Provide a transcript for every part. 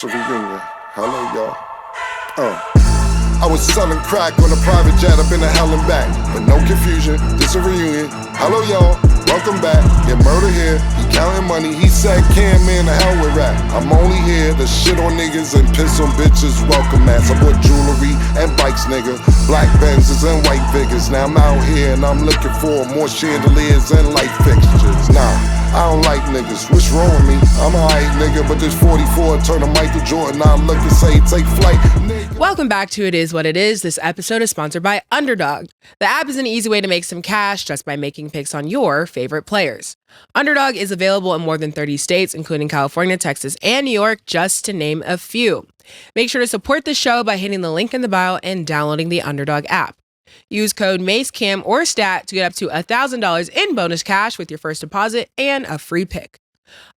Reunion. Hello, y'all. I was selling crack on a private jet up in the hell and back. But no confusion, this a reunion. Hello, y'all. Welcome back. Get murder here. He counting money. He said, "Can man, the hell with rap. I'm only here to shit on niggas and piss on bitches. Welcome, ass. I bought jewelry and bikes, nigga. Black Benzes and white Vigors. Now I'm out here and I'm looking for more chandeliers and light fixtures. Nah. I don't like niggas, what's wrong with me? I'm a hype nigga, but this 44 turn to Michael Jordan. I look and say, take flight, nigga. Welcome back to It Is What It Is. This episode is sponsored by Underdog. The app is an easy way to make some cash just by making picks on your favorite players. Underdog is available in more than 30 states, including California, Texas, and New York, just to name a few. Make sure to support the show by hitting the link in the bio and downloading the Underdog app. Use code MACECAM or STAT to get up to $1,000 in bonus cash with your first deposit and a free pick.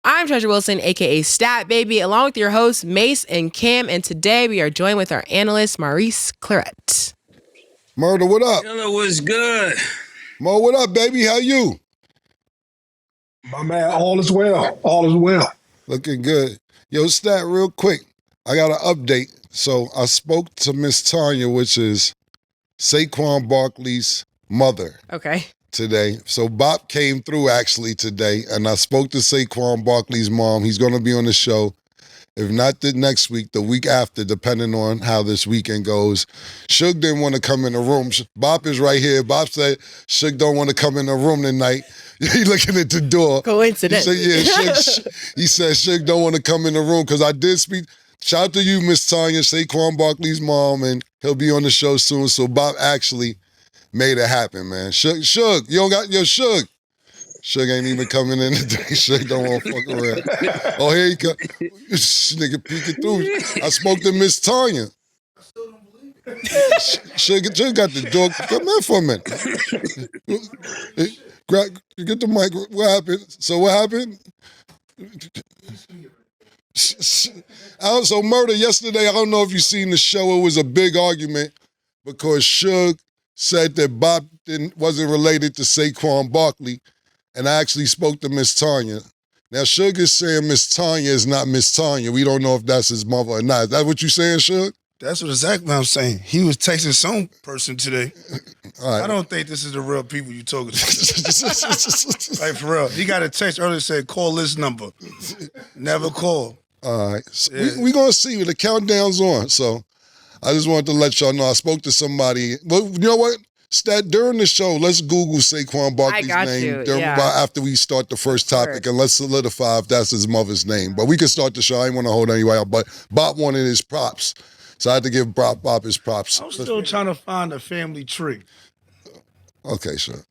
I'm Treasure Wilson, aka Stat Baby, along with your hosts Mase and Cam, and today we are joined with our analyst Maurice Claret. Murder, what up? Hello, what's good? Mo, what up, baby? How you? My man, all is well. All is well. Looking good. Yo, Stat, real quick. I got an update. So I spoke to Miss Tanya, which is Saquon Barkley's mother. Okay. Today. So Bob came through actually today, and I spoke to Saquon Barkley's mom. He's going to be on the show. If not the next week, the week after, depending on how this weekend goes. Suge didn't want to come in the room. Bob is right here. Bob said Suge don't want to come in the room tonight. He looking at the door. Coincidence. He said, he said Suge don't want to come in the room because I did speak. Shout out to you, Miss Tanya, Saquon Barkley's mom, and he'll be on the show soon. So Bob actually made it happen, man. Suge, you don't got your Suge. Suge ain't even coming in today. Suge don't want to fuck around. Oh, here he come. This nigga peeking through. I spoke to Miss Tanya. I still don't believe it. Suge got the door. Come in for a minute. Get the mic. What happened? So what happened? So Murder, yesterday, I don't know if you seen the show. It was a big argument because Suge said that Bob wasn't related to Saquon Barkley, and I actually spoke to Miss Tanya. Now, Suge is saying Miss Tanya is not Miss Tanya. We don't know if that's his mother or not. Is that what you saying, Suge? That's what exactly I'm saying. He was texting some person today. All right. I don't think this is the real people you talking to. Like, for real. He got a text earlier that said, call this number. Never call. All right. So Yeah. we're going to see. The countdown's on. So I just wanted to let y'all know I spoke to somebody. But you know what? Stat, during the show, let's Google Saquon Barkley's name after we start the first topic, and let's solidify if that's his mother's name. But we can start the show. I didn't want to hold anybody out, but Bob wanted his props. So I had to give Bob his props. I'm still trying to find a family tree. Okay, sure.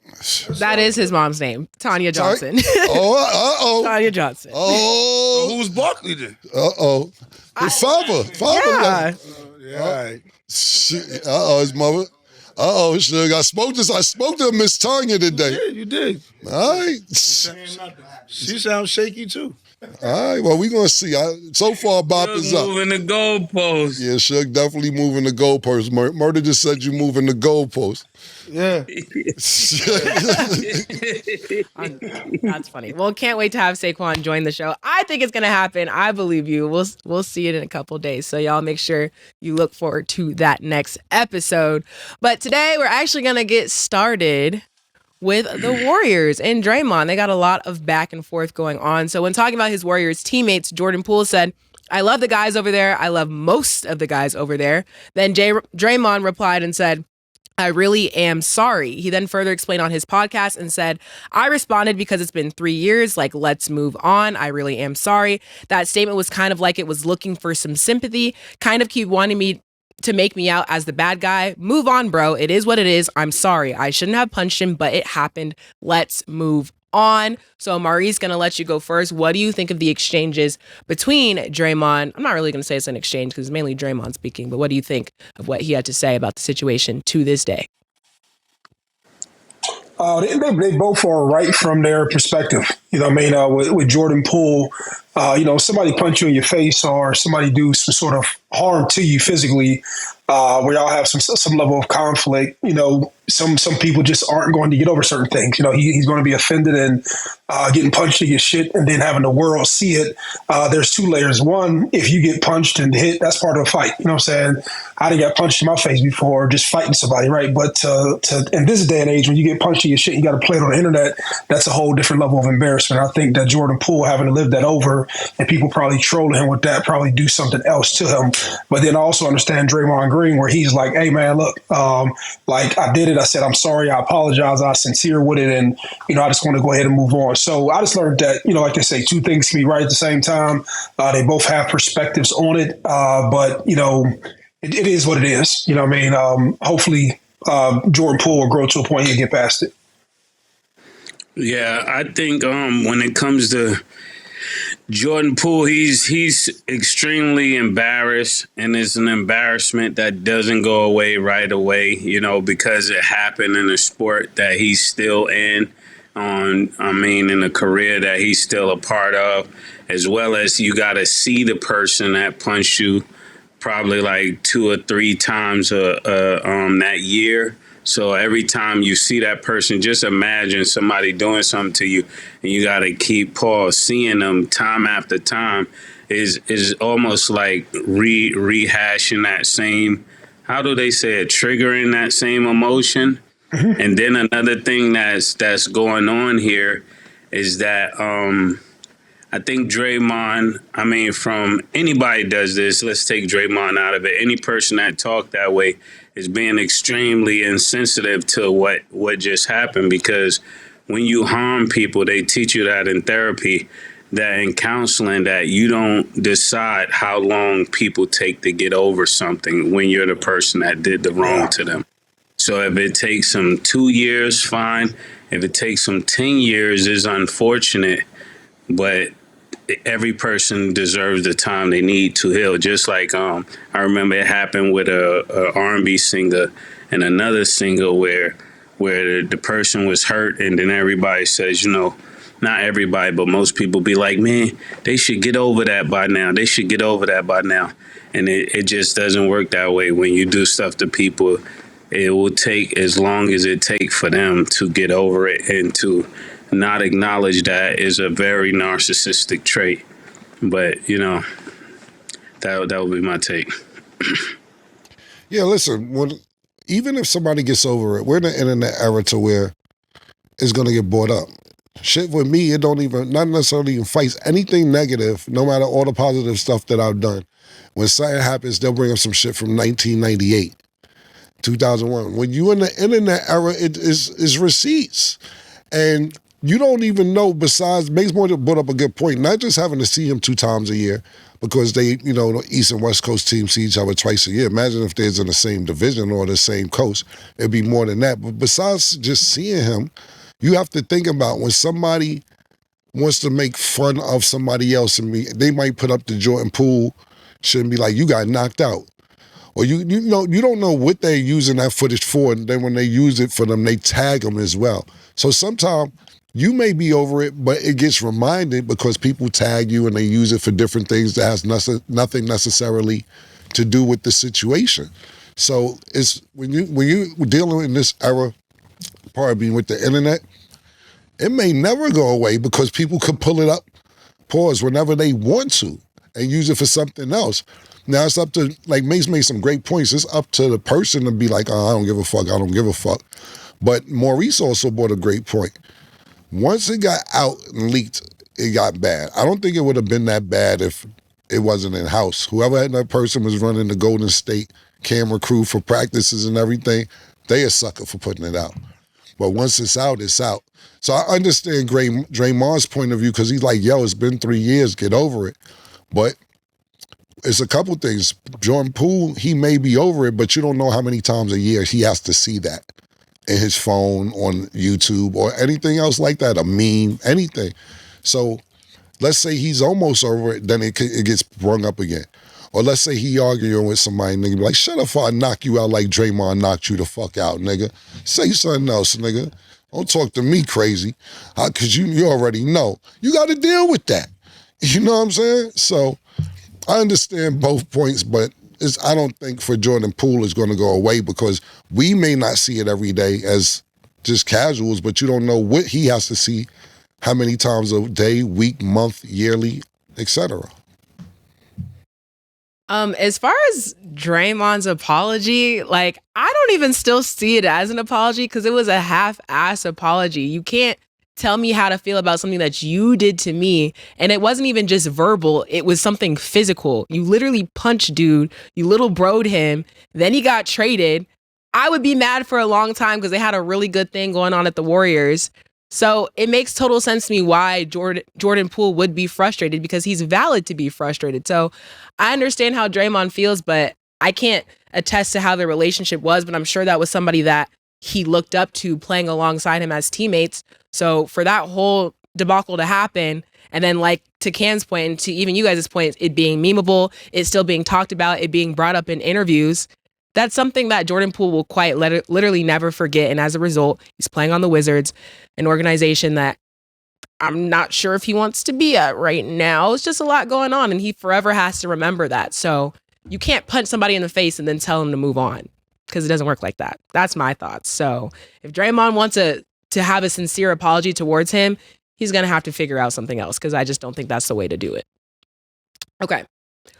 That is his mom's name, Tanya Johnson. Oh, Tanya Johnson. So oh. who was Barkley then? Uh-oh. His father. Yeah. Yeah, all right. His mother. Suge. I spoke to Miss Tanya today. Yeah, you did. All right. She sounds shaky too. All right, well, we're going to see. So far, Bob is up. Moving the goalpost. Yeah, Suge definitely moving the goalpost. Murder just said you moving the goalpost. Yeah. That's funny. Well, can't wait to have Saquon join the show. I think it's going to happen. I believe you. We'll see it in a couple days. So y'all make sure you look forward to that next episode. But today we're actually going to get started with the Warriors and Draymond. They got a lot of back and forth going on. So when talking about his Warriors teammates, Jordan Poole said, "I love the guys over there. I love most of the guys over there." Then Draymond replied and said, "I really am sorry." He then further explained on his podcast and said, "I responded because it's been 3 years, like, let's move on. I really am sorry." That statement was kind of like it was looking for some sympathy, kind of keep wanting me to make me out as the bad guy. Move on, bro. It is what it is. I'm sorry. I shouldn't have punched him, but it happened. Let's move on. So Maurice, gonna let you go first. What do you think of the exchanges between Draymond? I'm not really gonna say it's an exchange because it's mainly Draymond speaking, but what do you think of what he had to say about the situation to this day? They both are right from their perspective. You know what I mean? With Jordan Poole, somebody punch you in your face or somebody do some sort of harm to you physically, We all have some level of conflict. You know, some people just aren't going to get over certain things. You know, he's going to be offended and getting punched to get shit, and then having the world see it. There's two layers. One, if you get punched and hit, that's part of a fight. You know what I'm saying? I done got punched in my face before, just fighting somebody, right? But to in this day and age, when you get punched to your shit, you got to play it on the internet. That's a whole different level of embarrassment. I think that Jordan Poole having to live that over, and people probably trolling him with that, probably do something else to him. But then I also understand Draymond Green, where he's like, "Hey man, look, like I did it. I said I'm sorry. I apologize. I was sincere with it, and you know I just want to go ahead and move on." So I just learned that, you know, like they say, two things can be right at the same time. They both have perspectives on it, but you know, it is what it is. You know what I mean? Hopefully, Jordan Poole will grow to a point he'll get past it. Yeah, I think when it comes to Jordan Poole, he's extremely embarrassed, and it's an embarrassment that doesn't go away right away, you know, because it happened in a sport that he's still in, in a career that he's still a part of, as well as you got to see the person that punched you probably like 2 or 3 times that year. So every time you see that person, just imagine somebody doing something to you, and you got to keep seeing them time after time is almost like rehashing that same, how do they say it, triggering that same emotion. Mm-hmm. And then another thing that's going on here is that I think Draymond, from anybody does this, let's take Draymond out of it. Any person that talked that way is being extremely insensitive to what just happened, because when you harm people, they teach you that in therapy, that in counseling, that you don't decide how long people take to get over something when you're the person that did the wrong to them. So if it takes them 2 years, fine. If it takes them 10 years, it's unfortunate, but every person deserves the time they need to heal. Just like I remember it happened with a R&B singer and another singer where the person was hurt, and then everybody says, you know, not everybody, but most people be like, man, they should get over that by now. They should get over that by now. And it just doesn't work that way. When you do stuff to people, it will take as long as it takes for them to get over it, and to not acknowledge that is a very narcissistic trait. But, you know, that would be my take. Yeah, listen, even if somebody gets over it, we're in the internet era to where it's going to get brought up. Shit with me, it not necessarily even fights anything negative, no matter all the positive stuff that I've done. When something happens, they'll bring up some shit from 1998, 2001. When you in the internet era, it is receipts. And you don't even know, besides, Mase brought up a good point, not just having to see him 2 times a year, because they, you know, the East and West Coast teams see each other twice a year. Imagine if they're in the same division or the same coast, it'd be more than that. But besides just seeing him, you have to think about when somebody wants to make fun of somebody else, and they might put up the Jordan Poole shit and be like, you got knocked out. Or you don't know what they're using that footage for, and then when they use it for them, they tag them as well. So sometimes you may be over it, but it gets reminded because people tag you and they use it for different things that has nothing necessarily to do with the situation. So it's when you dealing in this era, part of being with the internet, it may never go away because people could pull it up, pause whenever they want to, and use it for something else. Now it's up to, like Mase made some great points, it's up to the person to be like, oh, I don't give a fuck, I don't give a fuck. But Maurice also brought a great point. Once it got out and leaked, it got bad. I don't think it would have been that bad if it wasn't in-house. Whoever had that person was running the Golden State camera crew for practices and everything, they a sucker for putting it out. But once it's out, it's out. So I understand Draymond's point of view, because he's like, yo, it's been 3 years, get over it. But it's a couple things. Jordan Poole, he may be over it, but you don't know how many times a year he has to see that in his phone, on YouTube, or anything else like that, a meme, anything. So let's say he's almost over it, then it gets brung up again. Or let's say he arguing with somebody, nigga, be like, shut up before I knock you out like Draymond knocked you the fuck out, nigga. Say something else, nigga. Don't talk to me crazy, because you already know. You got to deal with that. You know what I'm saying? So I understand both points, but I don't think for Jordan Poole is going to go away because we may not see it every day as just casuals, but you don't know what he has to see, how many times a day, week, month, yearly, etc. As far as Draymond's apology, like, I don't even still see it as an apology because it was a half-ass apology. You can't tell me how to feel about something that you did to me. And it wasn't even just verbal. It was something physical. You literally punched dude. You little broed him. Then he got traded. I would be mad for a long time because they had a really good thing going on at the Warriors. So it makes total sense to me why Jordan Poole would be frustrated because he's valid to be frustrated. So I understand how Draymond feels, but I can't attest to how their relationship was, but I'm sure that was somebody that he looked up to playing alongside him as teammates. So for that whole debacle to happen, and then like to Can's point and to even you guys' point, it being memeable, it still being talked about, it being brought up in interviews, that's something that Jordan Poole will quite literally never forget. And as a result, he's playing on the Wizards, an organization that I'm not sure if he wants to be at right now. It's just a lot going on, and he forever has to remember that. So you can't punch somebody in the face and then tell him to move on because it doesn't work like that. That's my thoughts. So if Draymond wants to have a sincere apology towards him, he's going to have to figure out something else because I just don't think that's the way to do it. Okay.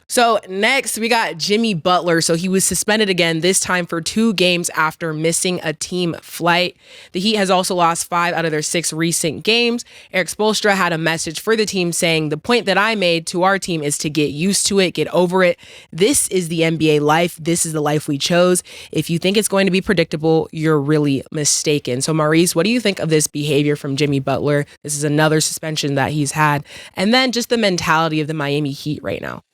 So next we got Jimmy Butler. So he was suspended again, this time for 2 games after missing a team flight. The Heat has also lost 5 out of their 6 recent games. Eric Spoelstra had a message for the team saying, "The point that I made to our team is to get used to it, get over it. This is the NBA life. This is the life we chose. If you think it's going to be predictable, you're really mistaken." So Maurice, what do you think of this behavior from Jimmy Butler? This is another suspension that he's had. And then just the mentality of the Miami Heat right now.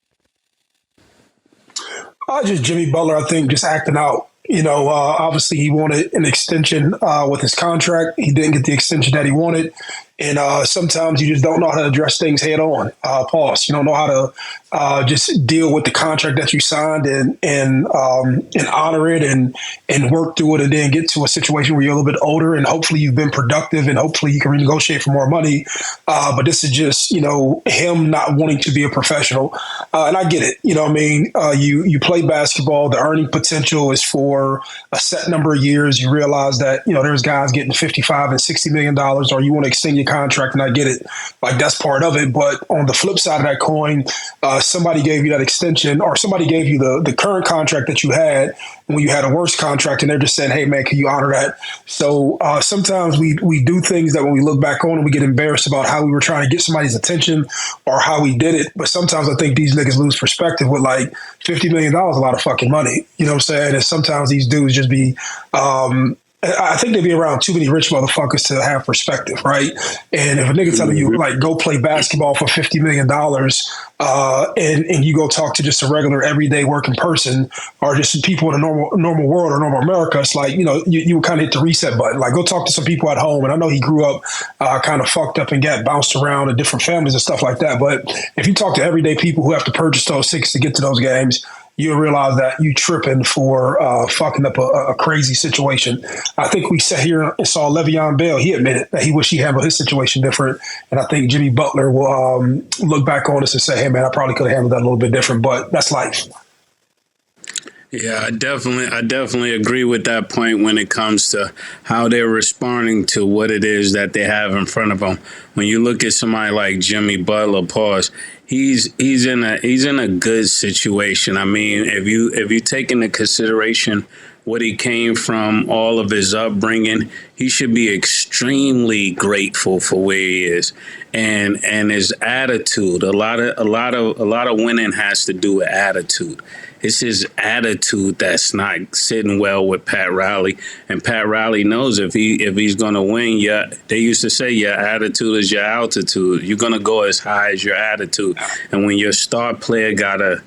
Just Jimmy Butler, I think, just acting out. Obviously he wanted an extension with his contract. He didn't get the extension that he wanted. And sometimes you just don't know how to address things head on. Pause. You don't know how to just deal with the contract that you signed and honor it and work through it and then get to a situation where you're a little bit older and hopefully you've been productive and hopefully you can renegotiate for more money. But this is just, him not wanting to be a professional. And I get it. You play basketball. The earning potential is for a set number of years. You realize that, there's guys getting $55 and $60 million, or you want to extend your contract, and I get it. Like, that's part of it. But on the flip side of that coin, somebody gave you that extension, or somebody gave you the current contract that you had when you had a worse contract, and they're just saying, "Hey, man, can you honor that?" So sometimes we do things that when we look back on and we get embarrassed about how we were trying to get somebody's attention or how we did it. But sometimes I think these niggas lose perspective with like $50 million is a lot of fucking money. You know what I'm saying? And sometimes these dudes just be I think they be around too many rich motherfuckers to have perspective, right? And if a nigga telling you, like, go play basketball for $50 million and you go talk to just a regular everyday working person or just people in a normal world or normal America, it's like, you kind of hit the reset button. Like, go talk to some people at home. And I know he grew up kind of fucked up and got bounced around in different families and stuff like that. But if you talk to everyday people who have to purchase those tickets to get to those games, you'll realize that you tripping for fucking up a crazy situation. I think we sat here and saw Le'Veon Bell. He admitted that he wished he handled his situation different. And I think Jimmy Butler will look back on us and say, "Hey, man, I probably could have handled that a little bit different," but that's life. Yeah, I definitely agree with that point when it comes to how they're responding to what it is that they have in front of them. When you look at somebody like Jimmy Butler, pause, he's in a good situation. I mean, if you take into consideration what he came from, all of his upbringing, he should be extremely grateful for where he is, and his attitude. A lot of winning has to do with attitude. It's his attitude that's not sitting well with Pat Riley, and Pat Riley knows if he's gonna win. They used to say your attitude is your altitude. You're gonna go as high as your attitude, and when your star player got a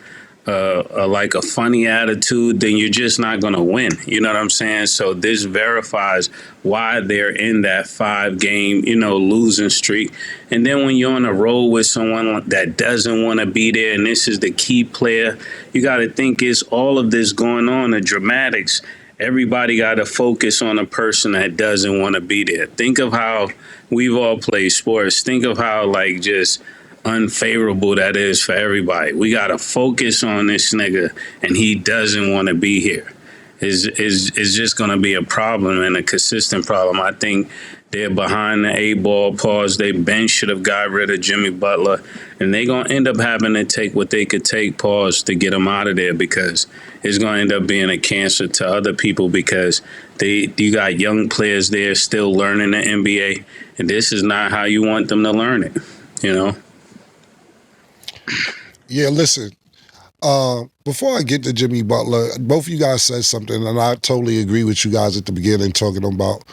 funny attitude, then you're just not going to win. You know what I'm saying? So this verifies why they're in that 5-game, losing streak. And then when you're on a road with someone that doesn't want to be there, and this is the key player, you got to think it's all of this going on, the dramatics. Everybody got to focus on a person that doesn't want to be there. Think of how we've all played sports. Think of how, like, just unfavorable that is for everybody. We got to focus on this nigga, and he doesn't want to be here. Is just going to be a problem, and a consistent problem. I think they're behind the 8-ball. Pause. They bench should have got rid of Jimmy Butler, and they're going to end up having to take what they could take, pause, to get him out of there, because it's going to end up being a cancer to other people, because you got young players there still learning the NBA, and this is not how you want them to learn it, you know? Yeah, listen. Before I get to Jimmy Butler, both of you guys said something, and I totally agree with you guys at the beginning, talking about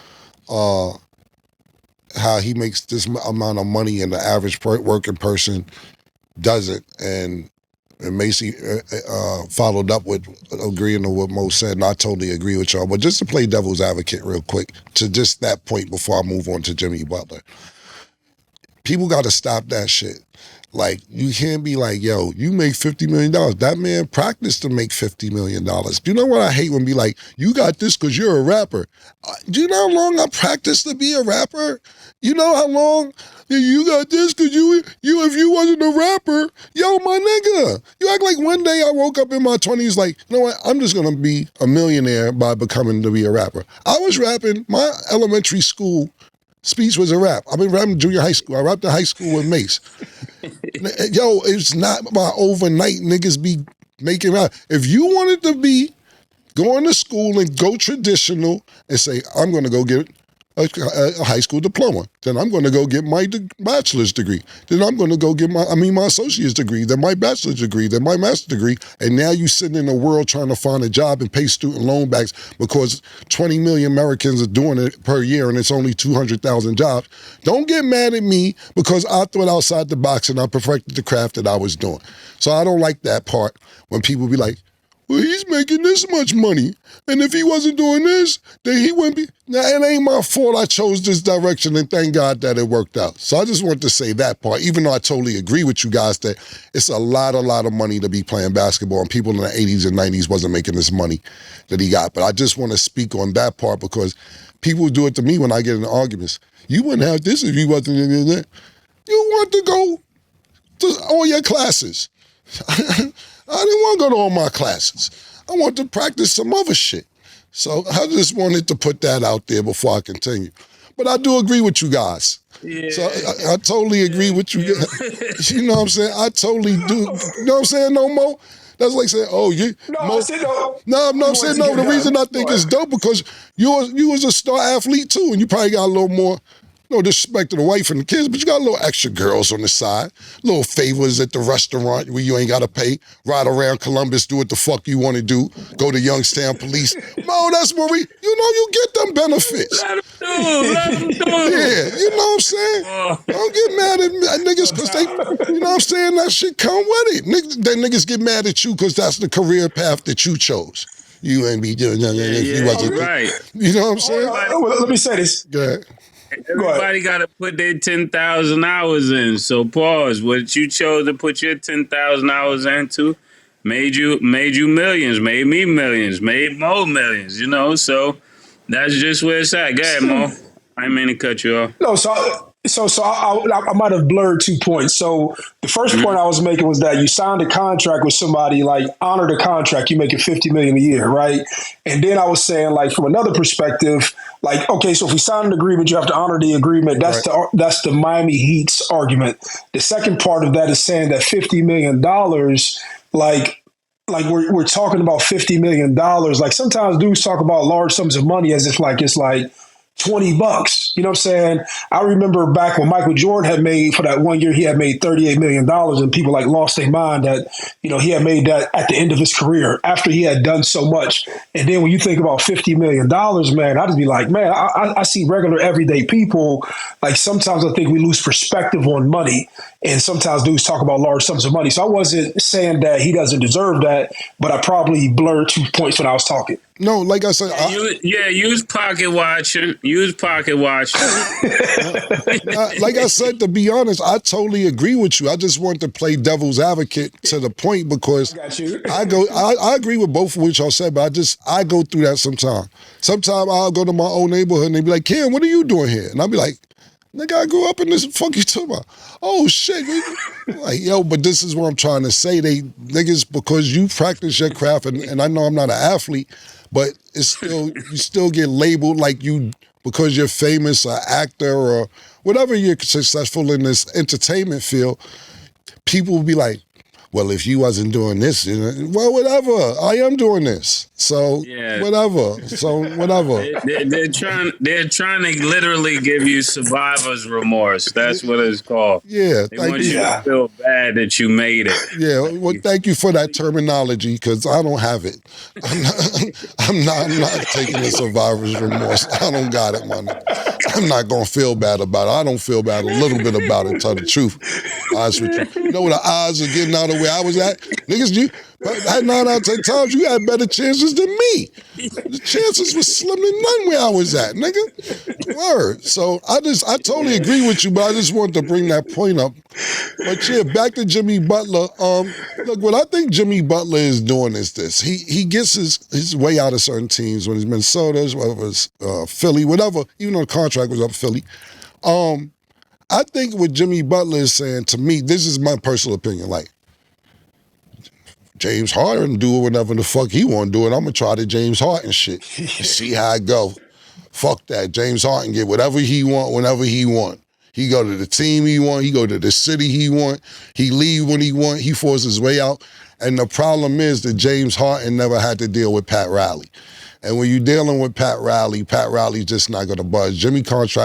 how he makes this amount of money and the average working person doesn't. And Mase followed up with agreeing to what Mo said, and I totally agree with y'all. But just to play devil's advocate real quick, to just that point before I move on to Jimmy Butler, people got to stop that shit. Like, you can't be like, yo, you make $50 million. That man practiced to make $50 million. Do you know what I hate when be like, you got this because you're a rapper? Do you know how long I practiced to be a rapper? You know how long? You got this because you if you wasn't a rapper, yo, my nigga. You act like one day I woke up in my 20s like, you know what, I'm just going to be a millionaire by becoming to be a rapper. I was rapping. My elementary school speech was a rap. I've been rapping junior high school. I rapped in high school with Mase. Yo, it's not about overnight niggas be making rap. If you wanted to be going to school and go traditional and say, I'm going to go get a high school diploma, then I'm going to go get my bachelor's degree, then I'm going to go get my associate's degree, then my bachelor's degree, then my master's degree, and now you sitting in the world trying to find a job and pay student loan backs because 20 million Americans are doing it per year and it's only 200,000 jobs. Don't get mad at me because I thought outside the box and I perfected the craft that I was doing. So I don't like that part when people be like, well, he's making this much money, and if he wasn't doing this, then he wouldn't be. Now, it ain't my fault I chose this direction, and thank God that it worked out. So I just want to say that part, even though I totally agree with you guys that it's a lot of money to be playing basketball, and people in the 80s and 90s wasn't making this money that he got. But I just want to speak on that part because people do it to me when I get in arguments. You wouldn't have this if you wasn't in there. You want to go to all your classes. I didn't want to go to all my classes. I want to practice some other shit. So I just wanted to put that out there before I continue. But I do agree with you guys. Yeah. So I totally agree with you. You know what I'm saying? I totally do. You know what I'm saying, no Mo? That's like saying, oh, you. No, Mo, I said no. No, I'm saying no. The reason I think it's dope because you was a star athlete too, and you probably got a little more. No disrespect to the wife and the kids, but you got a little extra girls on the side, little favors at the restaurant where you ain't got to pay, ride around Columbus, do what the fuck you want to do, go to Youngstown Police. No, that's where you get them benefits. Let them do. Yeah, you know what I'm saying? Don't get mad at niggas because they, you know what I'm saying? That shit come with it. Niggas get mad at you because that's the career path that you chose. You ain't be doing nothing if you wasn't. Right. You know what I'm saying? Well, let me say this. Go ahead. Everybody got to put their 10,000 hours in. So pause. What you chose to put your 10,000 hours into made you millions, made me millions, made Mo millions. You know, so that's just where it's at. Go ahead, Mo. I didn't mean to cut you off. No, so I might have blurred 2 points. So the first point I was making was that you signed a contract with somebody, like honor the contract, you making $50 million a year, right? And then I was saying, like, from another perspective, like, okay, so if we sign an agreement, you have to honor the agreement. That's right. That's the Miami Heat's argument. The second part of that is saying that $50 million, like we're talking about $50 million. Like sometimes dudes talk about large sums of money as if like it's like $20. You know what I'm saying? I remember back when Michael Jordan had made, for that 1 year, he had made $38 million, and people like lost their mind that, you know, he had made that at the end of his career after he had done so much. And then when you think about $50 million, man, I just be like, man, I see regular everyday people. Like sometimes I think we lose perspective on money, and sometimes dudes talk about large sums of money. So I wasn't saying that he doesn't deserve that, but I probably blurred 2 points when I was talking. No, like I said, use pocket watching. Use pocket watching. Like I said, to be honest, I totally agree with you. I just want to play devil's advocate to the point because I agree with both of what y'all said, but I go through that sometimes. Sometimes I'll go to my old neighborhood and they be like, Kim, what are you doing here? And I'll be like, Nigga, I grew up in this. Fuck you talking about? Oh shit, like yo. But this is what I'm trying to say. They niggas, because you practice your craft, and I know I'm not an athlete, but it's still you still get labeled like you because you're famous, or actor, or whatever. You're successful in this entertainment field. People will be like, well, if you wasn't doing this, you know, well, whatever. I am doing this, so whatever. So whatever. They're trying to literally give you survivor's remorse. That's what it's called. Yeah, they want you to feel bad that you made it. Yeah, well, thank you for that terminology because I don't have it. I'm not taking the survivor's remorse. I don't got it, man. I'm not gonna feel bad about it. I don't feel bad a little bit about it. To tell the truth, honest with you. You know what the odds of getting out of where I was at, niggas? You had 9 out of 10 times you had better chances than me. The chances were slim to none where I was at, nigga. Word. So I totally agree with you, but I just wanted to bring that point up. But yeah, back to Jimmy Butler. Look, what I think Jimmy Butler is doing is this. He gets his way out of certain teams when he's Minnesota, whether it's Philly, whatever, even though the contract was up Philly. I think what Jimmy Butler is saying to me, this is my personal opinion, like, James Harden do whatever the fuck he want to do it. I'm going to try the James Harden shit and see how it go. Fuck that. James Harden get whatever he want whenever he want. He go to the team he want. He go to the city he want. He leave when he want. He forces his way out. And the problem is that James Harden never had to deal with Pat Riley. And when you're dealing with Pat Riley's just not going to budge. Jimmy Butler's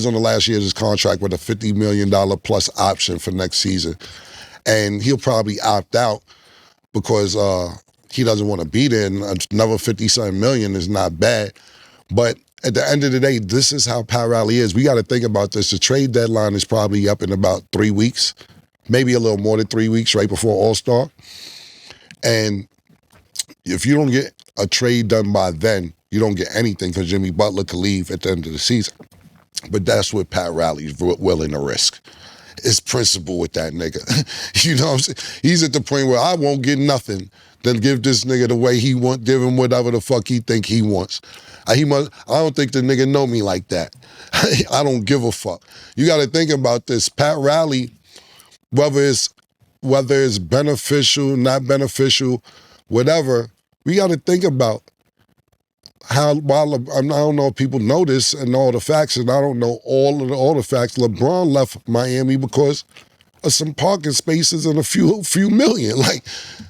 on the last year of his contract with a $50 million plus option for next season. And he'll probably opt out because he doesn't want to be there. And another $50-something million is not bad. But at the end of the day, this is how Pat Riley is. We got to think about this. The trade deadline is probably up in about 3 weeks, maybe a little more than 3 weeks, right before All-Star. And if you don't get a trade done by then, you don't get anything because Jimmy Butler could leave at the end of the season. But that's what Pat Riley's willing to risk. It's principle with that nigga. You know what I'm saying? He's at the point where I won't get nothing. Then give this nigga the way he want, give him whatever the fuck he think he wants. I don't think the nigga know me like that. I don't give a fuck. You got to think about this. Pat Riley, whether it's beneficial, not beneficial, whatever, we got to think about I don't know if people know this and all the facts, and I don't know all the facts. LeBron left Miami because of some parking spaces and a few million. Like,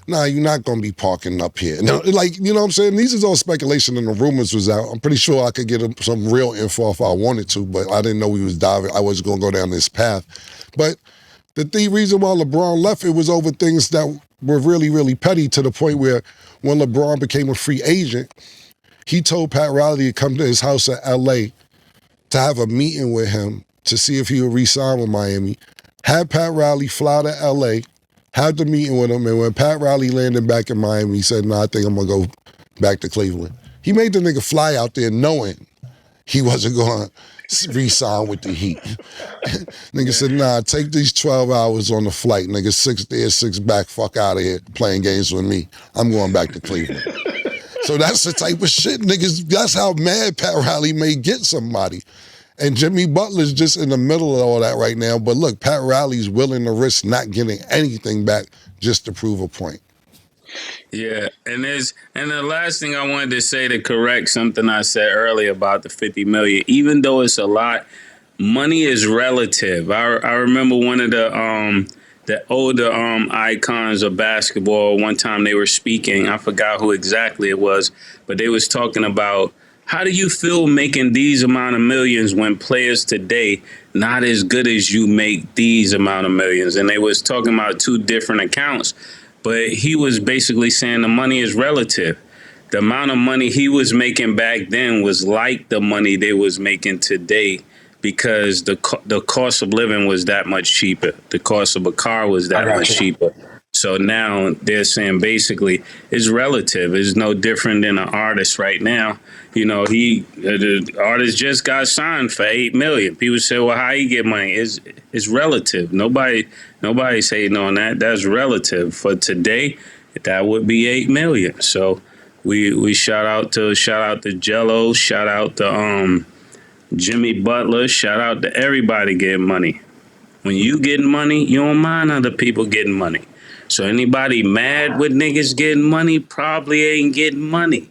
nah, you're not gonna be parking up here. No, like, you know what I'm saying? These is all speculation and the rumors was out. I'm pretty sure I could get some real info if I wanted to, but I didn't know we was diving. I wasn't gonna go down this path. But the reason why LeBron left, it was over things that were really, really petty to the point where when LeBron became a free agent, he told Pat Riley to come to his house in L.A. to have a meeting with him to see if he would re-sign with Miami. Had Pat Riley fly to L.A., had the meeting with him, and when Pat Riley landed back in Miami, he said, I think I'm going to go back to Cleveland. He made the nigga fly out there knowing he wasn't going to re-sign with the Heat. Nigga said, take these 12 hours on the flight. Nigga, 6 there, 6 back, fuck out of here playing games with me. I'm going back to Cleveland. So that's the type of shit, niggas, that's how mad Pat Riley may get somebody. And Jimmy Butler's just in the middle of all that right now. But look, Pat Riley's willing to risk not getting anything back just to prove a point. Yeah, and the last thing I wanted to say to correct something I said earlier about the $50 million, even though it's a lot, money is relative. I remember one of the older icons of basketball, one time they were speaking, I forgot who exactly it was, but they was talking about, how do you feel making these amount of millions when players today not as good as you make these amount of millions? And they was talking about two different accounts, but he was basically saying the money is relative. The amount of money he was making back then was like the money they was making today, because the cost of living was that much cheaper. The cost of a car was that much cheaper. So now they're saying basically it's relative. It's no different than an artist right now. You know, the artist just got signed for $8 million. People say, well, how he get money? It's relative. Nobody saying on that. That's relative. For today, that would be $8 million. So we shout out to Jello, shout out to Jimmy Butler. Shout out to everybody getting money. When you getting money, you don't mind other people getting money. So anybody mad with niggas getting money probably ain't getting money.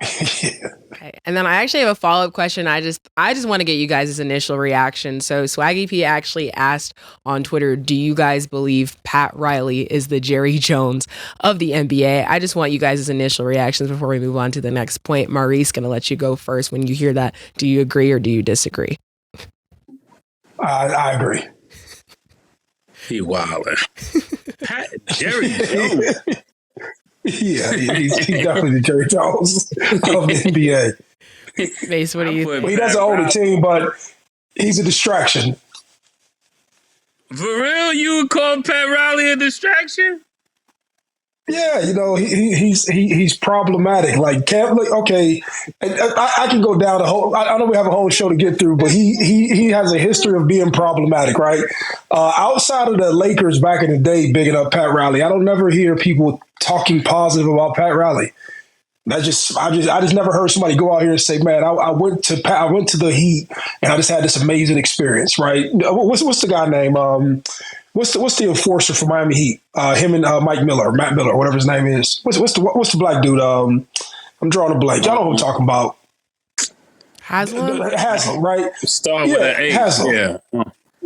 Okay. And then I actually have a follow-up question. I just want to get you guys' initial reaction. So Swaggy P actually asked on Twitter, do you guys believe Pat Riley is the Jerry Jones of the NBA? I just want you guys' initial reactions before we move on to the next point. Maurice, going to let you go first. When you hear that, do you agree or do you disagree? I agree. He wildin'. Pat Jerry Jones. Yeah, he's definitely the Jerry Jones of the NBA. Mase, what do you think? He doesn't own the team, but he's a distraction. For real? You would call Pat Riley a distraction? Yeah, he's problematic. Like, okay, I can go down the whole. I know we have a whole show to get through, but he has a history of being problematic, right? Outside of the Lakers back in the day, bigging up Pat Riley, I don't never hear people talking positive about Pat Riley. I just never heard somebody go out here and say, "Man, I went to the Heat and I just had this amazing experience." Right? What's the guy name? What's the enforcer for Miami Heat? Him and Matt Miller, whatever his name is. What's the black dude? I'm drawing a blank. Y'all know who I'm talking about. Haslam, right? Start with an H. Haslam.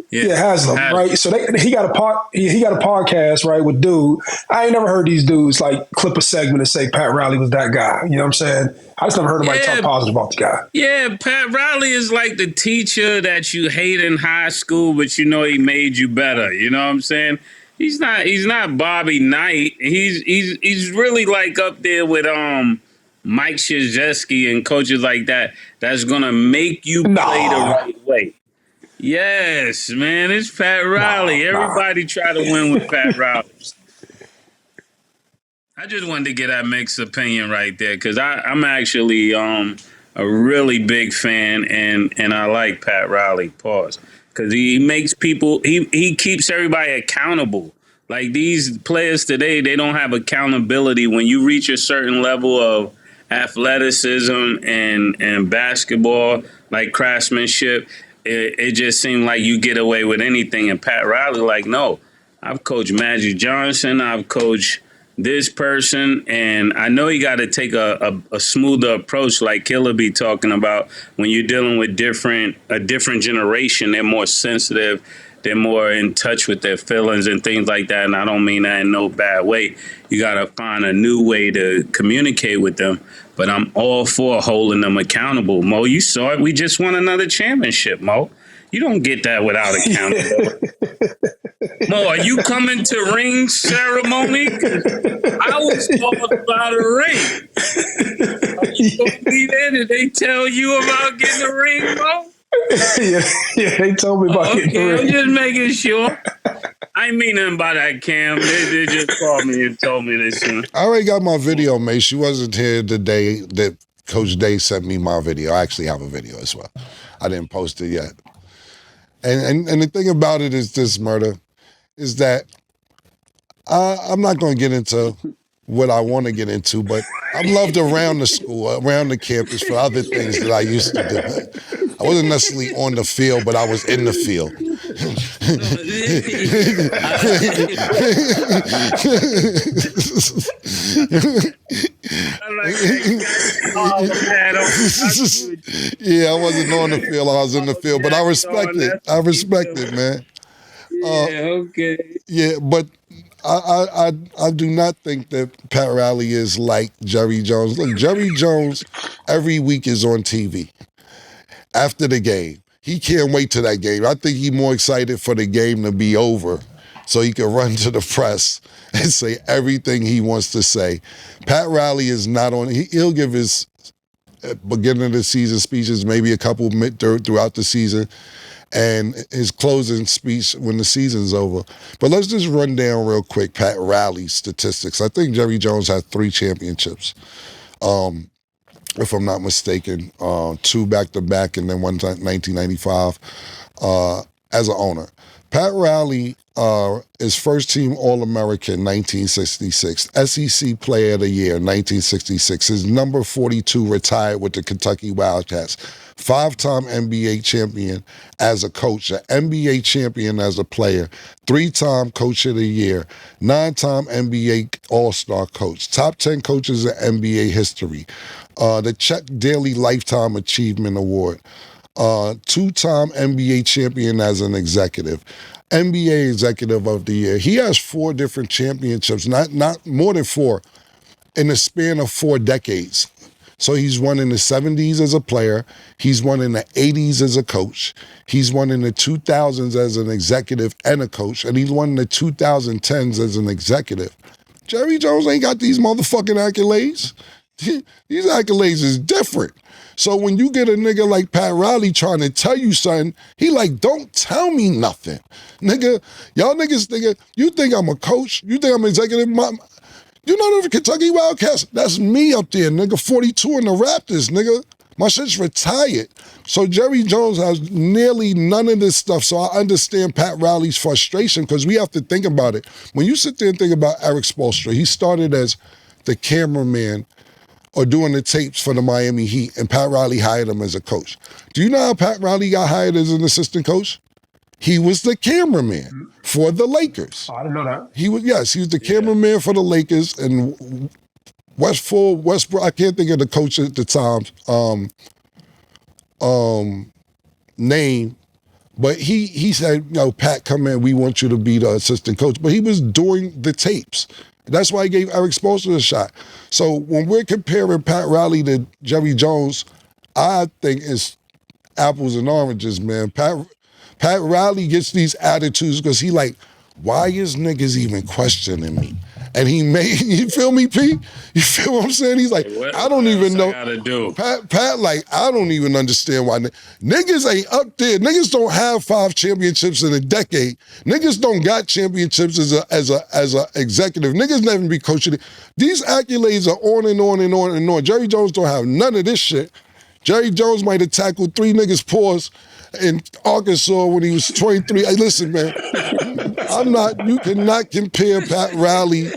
Yeah, Haslam, Haslam. right? So he got a podcast, right, with dude. I ain't never heard these dudes like clip a segment and say Pat Riley was that guy. You know what I'm saying? I just never heard anybody talk positive about the guy. Yeah, Pat Riley is like the teacher that you hate in high school, but you know he made you better. You know what I'm saying? He's not Bobby Knight. He's really like up there with Mike Krzyzewski and coaches like that. That's gonna make you play the right way. Yes, man, it's Pat Riley. Everybody try to win with Pat Riley. I just wanted to get that mixed opinion right there because I'm actually a really big fan and I like Pat Riley. Pause. Because he makes people, he keeps everybody accountable. Like these players today, they don't have accountability. When you reach a certain level of athleticism and basketball, like craftsmanship, it just seemed like you get away with anything. And Pat Riley, like, no, I've coached Magic Johnson. I've coached this person. And I know you got to take a smoother approach like Killer be talking about when you're dealing with a different generation. They're more sensitive. They're more in touch with their feelings and things like that. And I don't mean that in no bad way. You got to find a new way to communicate with them. But I'm all for holding them accountable. Mo, you saw it. We just won another championship, Mo. You don't get that without accountability. Mo, are you coming to ring ceremony? I was told about a ring. Are you going to be there? Did they tell you about getting a ring, Mo? Yeah, they told me about getting the ring. I'm just making sure. I ain't mean nothing by that, Cam. They just called me and told me this. I already got my video, mate. She wasn't here the day that Coach Day sent me my video. I actually have a video as well. I didn't post it yet. And the thing about it is this, Murder, is that I'm not going to get into what I want to get into, but I'm loved around the school, around the campus for other things that I used to do. I wasn't necessarily on the field, but I was in the field. Yeah, I wasn't on the field. I was in the field, but I respect it. I respect it, man. Okay. Yeah, but I do not think that Pat Riley is like Jerry Jones. Look, Jerry Jones every week is on TV after the game. He can't wait to that game. I think he's more excited for the game to be over so he can run to the press and say everything he wants to say. Pat Riley is not on. He'll give his beginning of the season speeches, maybe a couple throughout the season, and his closing speech when the season's over. But let's just run down real quick Pat Riley's statistics. I think Jerry Jones had 3 championships, if I'm not mistaken, 2 back-to-back and then one time 1995 as an owner. Pat Riley is first team All-American 1966, SEC Player of the Year 1966. His number 42 retired with the Kentucky Wildcats. 5-time NBA champion as a coach, an NBA champion as a player, 3-time Coach of the Year, 9-time NBA All-Star coach, top 10 coaches in NBA history, the Chuck Daly Lifetime Achievement Award, 2-time NBA champion as an executive, NBA Executive of the Year. He has 4 different championships, not more than 4, in the span of 4 decades. So he's won in the 70s as a player, he's won in the 80s as a coach, he's won in the 2000s as an executive and a coach, and he's won in the 2010s as an executive. Jerry Jones ain't got these motherfucking accolades. These accolades is different. So when you get a nigga like Pat Riley trying to tell you something, he like, don't tell me nothing. Nigga, y'all niggas think, you think I'm a coach? You think I'm an executive? You know the Kentucky Wildcats? That's me up there, nigga. 42 in the Raptors, nigga. My shit's retired. So Jerry Jones has nearly none of this stuff. So I understand Pat Riley's frustration because we have to think about it. When you sit there and think about Eric Spoelstra, he started as the cameraman or doing the tapes for the Miami Heat, and Pat Riley hired him as a coach. Do you know how Pat Riley got hired as an assistant coach? He was the cameraman for the Lakers. Oh, I didn't know that. He was the cameraman for the Lakers, and Westbrook, I can't think of the coach at the time name, but he said, Pat, come in, we want you to be the assistant coach. But he was doing the tapes. That's why he gave Eric Spoelstra a shot. So when we're comparing Pat Riley to Jerry Jones, I think it's apples and oranges, man. Pat Riley gets these attitudes because he like, why is niggas even questioning me? And he made, you feel me, P? You feel what I'm saying? He's like, I don't even know. Pat, like, I don't even understand why. Niggas ain't up there. Niggas don't have 5 championships in a decade. Niggas don't got championships as a executive. Niggas never be coaching. These accolades are on and on and on and on. Jerry Jones don't have none of this shit. Jerry Jones might have tackled 3 niggas' paws in Arkansas when he was 23. Hey, listen, man, you cannot compare Pat Riley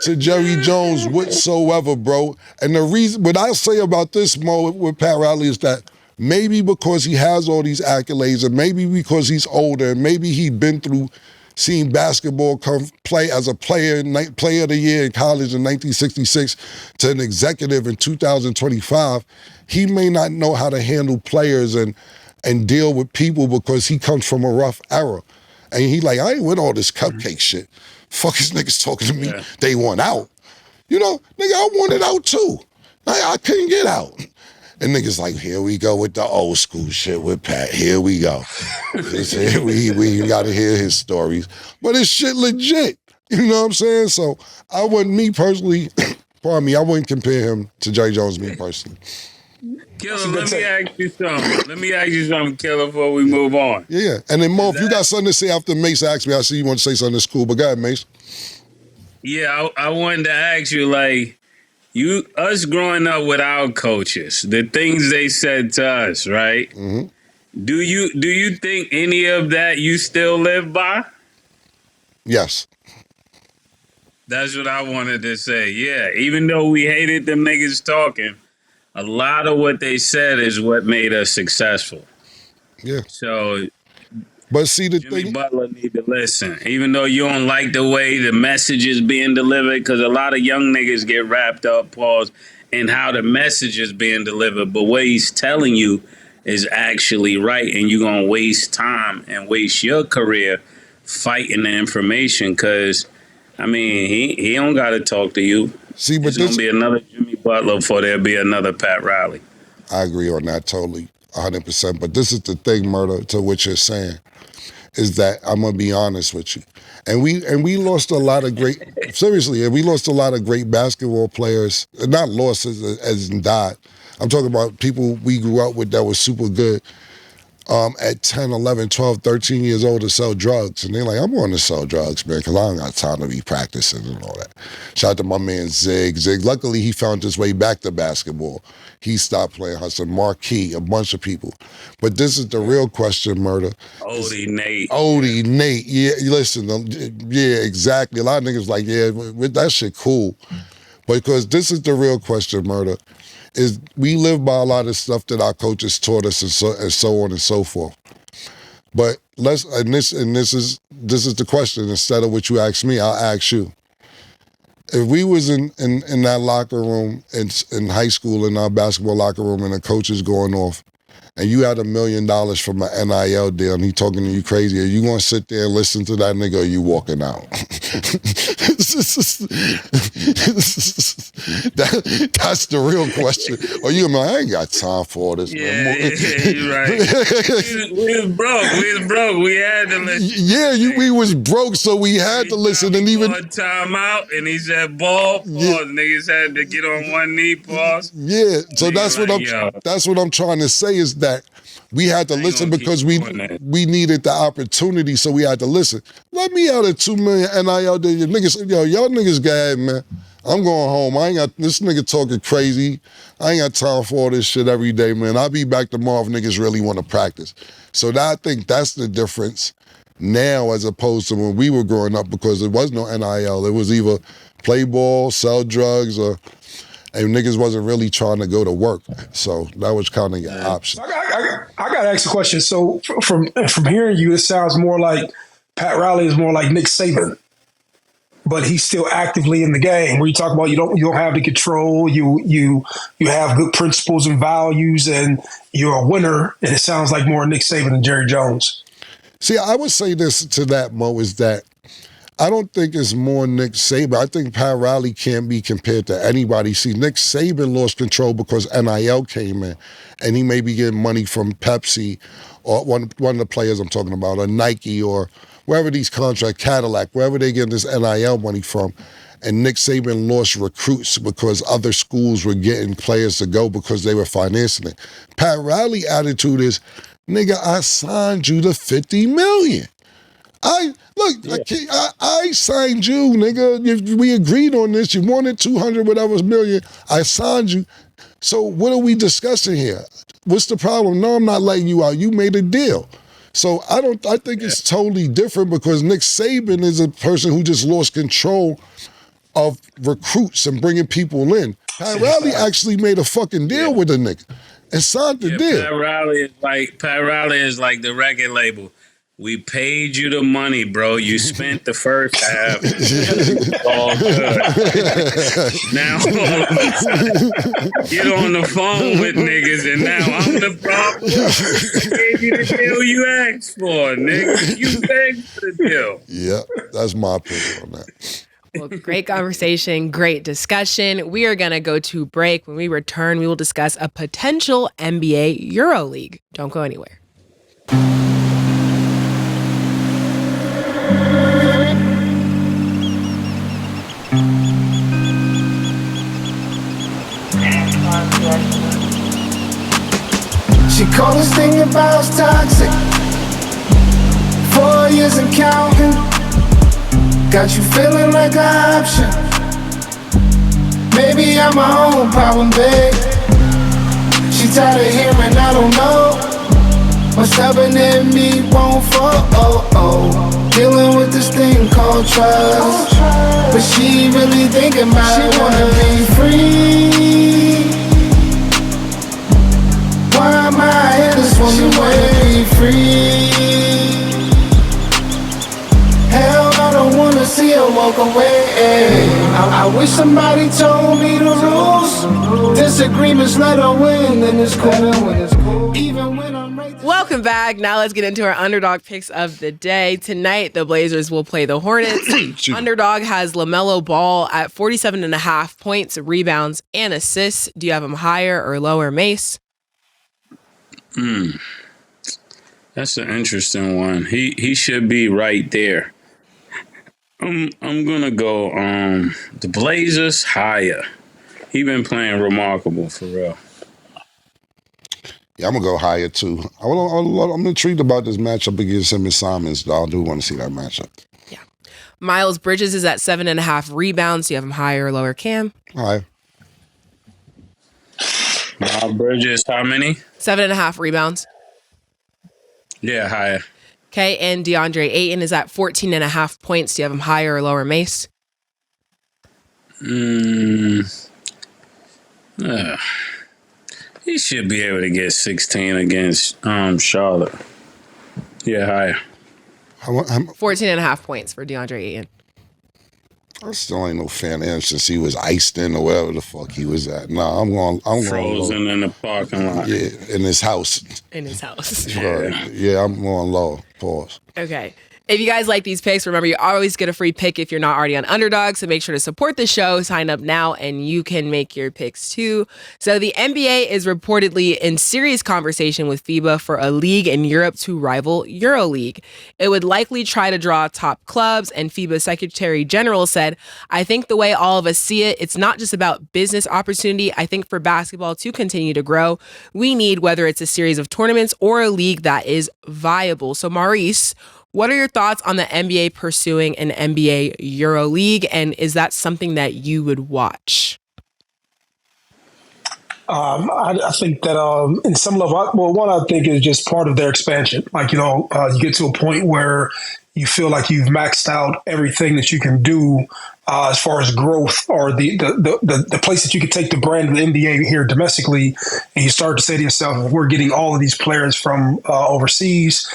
to Jerry Jones whatsoever, bro. And the reason, what I say about this, Mo, with Pat Riley is that maybe because he has all these accolades, and maybe because he's older, and maybe he's been through seeing basketball play as a player of the year in college in 1966 to an executive in 2025, he may not know how to handle players and deal with people because he comes from a rough era. And he like, I ain't with all this cupcake shit. Fuck these niggas talking to me. Yeah. They want out. Nigga, I wanted out too. I couldn't get out. And niggas like, here we go with the old school shit with Pat. Here we go. we got to hear his stories. But it's shit legit. You know what I'm saying? So I wouldn't, me personally, pardon me, I wouldn't compare him to Jerry Jones, me personally. Killer, let me ask you something, Killer, before we move on. Yeah. And then, Mo, if you got something to say after Mase asked me, I see you want to say something that's cool, but go ahead, Mase. Yeah, I wanted to ask you, like, us growing up with our coaches, the things they said to us, right? Mm-hmm. Do you think any of that you still live by? Yes. That's what I wanted to say. Yeah, even though we hated them niggas talking, a lot of what they said is what made us successful. Yeah. So, but see the Jimmy thing, Butler need to listen, even though you don't like the way the message is being delivered, because a lot of young niggas get wrapped up, pause, in how the message is being delivered. But what he's telling you is actually right, and you're gonna waste time and waste your career fighting the information, because I mean, he don't got to talk to you. See, but there's going to be another Jimmy Butler before there'll be another Pat Riley. I agree on that totally, 100%. But this is the thing, Murder, to what you're saying, is that I'm going to be honest with you. And we lost a lot of great, seriously, and we lost a lot of great basketball players, not lost as in died. I'm talking about people we grew up with that was super good. at 10, 11, 12, 13 years old to sell drugs. And they're like, I'm going to sell drugs, man, because I don't got time to be practicing and all that. Shout out to my man Zig. Luckily, he found his way back to basketball. He stopped playing hustle. Marquis, a bunch of people. But this is the real question, Murder. Odie Nate. Yeah, listen, yeah, exactly. A lot of niggas like, yeah, that shit cool. Because this is the real question, Murder. Is we live by a lot of stuff that our coaches taught us and so on and so forth. But this is the question. Instead of what you ask me, I'll ask you. If we was in that locker room in high school, in our basketball locker room, and the coach is going off, and you had $1 million from an NIL deal, and he talking to you crazy, are you gonna sit there and listen to that nigga, or are you walking out? That's the real question. Or you gonna be like, I ain't got time for all this, man. Yeah, you're right. we was broke. We had to listen. Yeah, we was broke, so we had to listen. And even time out, and he said, "Ball, pause." Yeah. Niggas had to get on one knee, pause. Yeah, so that's what I'm trying to say is that we had to listen because we needed the opportunity, so we had to listen. Let me out of $2 million NIL deal. Niggas, y'all niggas go ahead, man. I'm going home. I ain't got this nigga talking crazy. I ain't got time for all this shit every day, man. I'll be back tomorrow if niggas really want to practice. So I think that's the difference now as opposed to when we were growing up, because there was no NIL. It was either play ball, sell drugs, and niggas wasn't really trying to go to work. So that was kind of your option. I got to ask a question. So from hearing you, it sounds more like Pat Riley is more like Nick Saban, but he's still actively in the game. Where you talk about you don't have the control, you have good principles and values, and you're a winner. And it sounds like more Nick Saban than Jerry Jones. See, I would say this to that, Mo, is that I don't think it's more Nick Saban. I think Pat Riley can't be compared to anybody. See, Nick Saban lost control because NIL came in, and he may be getting money from Pepsi or one of the players I'm talking about, or Nike, or wherever these contracts, Cadillac, wherever they get this NIL money from. And Nick Saban lost recruits because other schools were getting players to go because they were financing it. Pat Riley's attitude is, nigga, I signed you to $50 million. I signed you, nigga. We agreed on this. You wanted 200, whatever million. I signed you. So what are we discussing here? What's the problem? No, I'm not letting you out. You made a deal. So I think it's totally different, because Nick Saban is a person who just lost control of recruits and bringing people in. Pat Riley actually made a fucking deal with a nigga and signed the deal. Pat Riley is like the record label. We paid you the money, bro. You spent the first half. All good. Now, get on the phone with niggas, and now I'm the problem. I gave you the deal you asked for, nigga. You begged for the deal. Yeah, that's my opinion on that. Well, great conversation, great discussion. We are going to go to break. When we return, we will discuss a potential NBA EuroLeague. Don't go anywhere. She called this thing about toxic. 4 years and counting. Got you feeling like an option. Maybe I'm my own problem, babe. She tired of hearing I don't know. What's stubborn in me won't fall. Dealing with this thing called trust. But she really thinking about it. She wanna be free. Why am I here this woman wanna be free? Hell, I don't wanna see her walk away. I wish somebody told me the rules. Disagreements let her win, and it's cool. Even when I'm right. Welcome back. Now let's get into our Underdog picks of the day. Tonight, the Blazers will play the Hornets. Underdog has LaMelo Ball at 47.5 points, rebounds, and assists. Do you have him higher or lower, Mase? That's an interesting one. He should be right there. I'm gonna go the Blazers higher. He been playing remarkable for real. Yeah, I'm gonna go higher too. I'm intrigued about this matchup against him and Simons. Though. I do want to see that matchup. Yeah. Miles Bridges is at 7.5 rebounds. Do you have him higher or lower, Cam? Higher. Bridges, how many? 7.5 rebounds. Yeah, higher. Okay, and DeAndre Ayton is at 14.5 points. Do you have him higher or lower, Mase? He should be able to get 16 against Charlotte. Yeah, higher. 14.5 points for DeAndre Ayton. I still ain't no fan of him since he was iced in or wherever the fuck he was at. Nah, I'm frozen in the parking lot. Yeah, in his house. In his house. Yeah, I'm going low. Pause. Okay. If you guys like these picks, remember you always get a free pick if you're not already on Underdog. So make sure to support the show, sign up now, and you can make your picks too. So the NBA is reportedly in serious conversation with FIBA for a league in Europe to rival EuroLeague. It would likely try to draw top clubs, and FIBA Secretary General said, I think the way all of us see it, it's not just about business opportunity. I think for basketball to continue to grow, we need, whether it's a series of tournaments or a league that is viable. So Maurice, what are your thoughts on the NBA pursuing an NBA EuroLeague, and is that something that you would watch? I think that in some level, one I think is just part of their expansion. Like, you get to a point where you feel like you've maxed out everything that you can do as far as growth or the place that you could take the brand of the NBA here domestically, and you start to say to yourself, we're getting all of these players from overseas.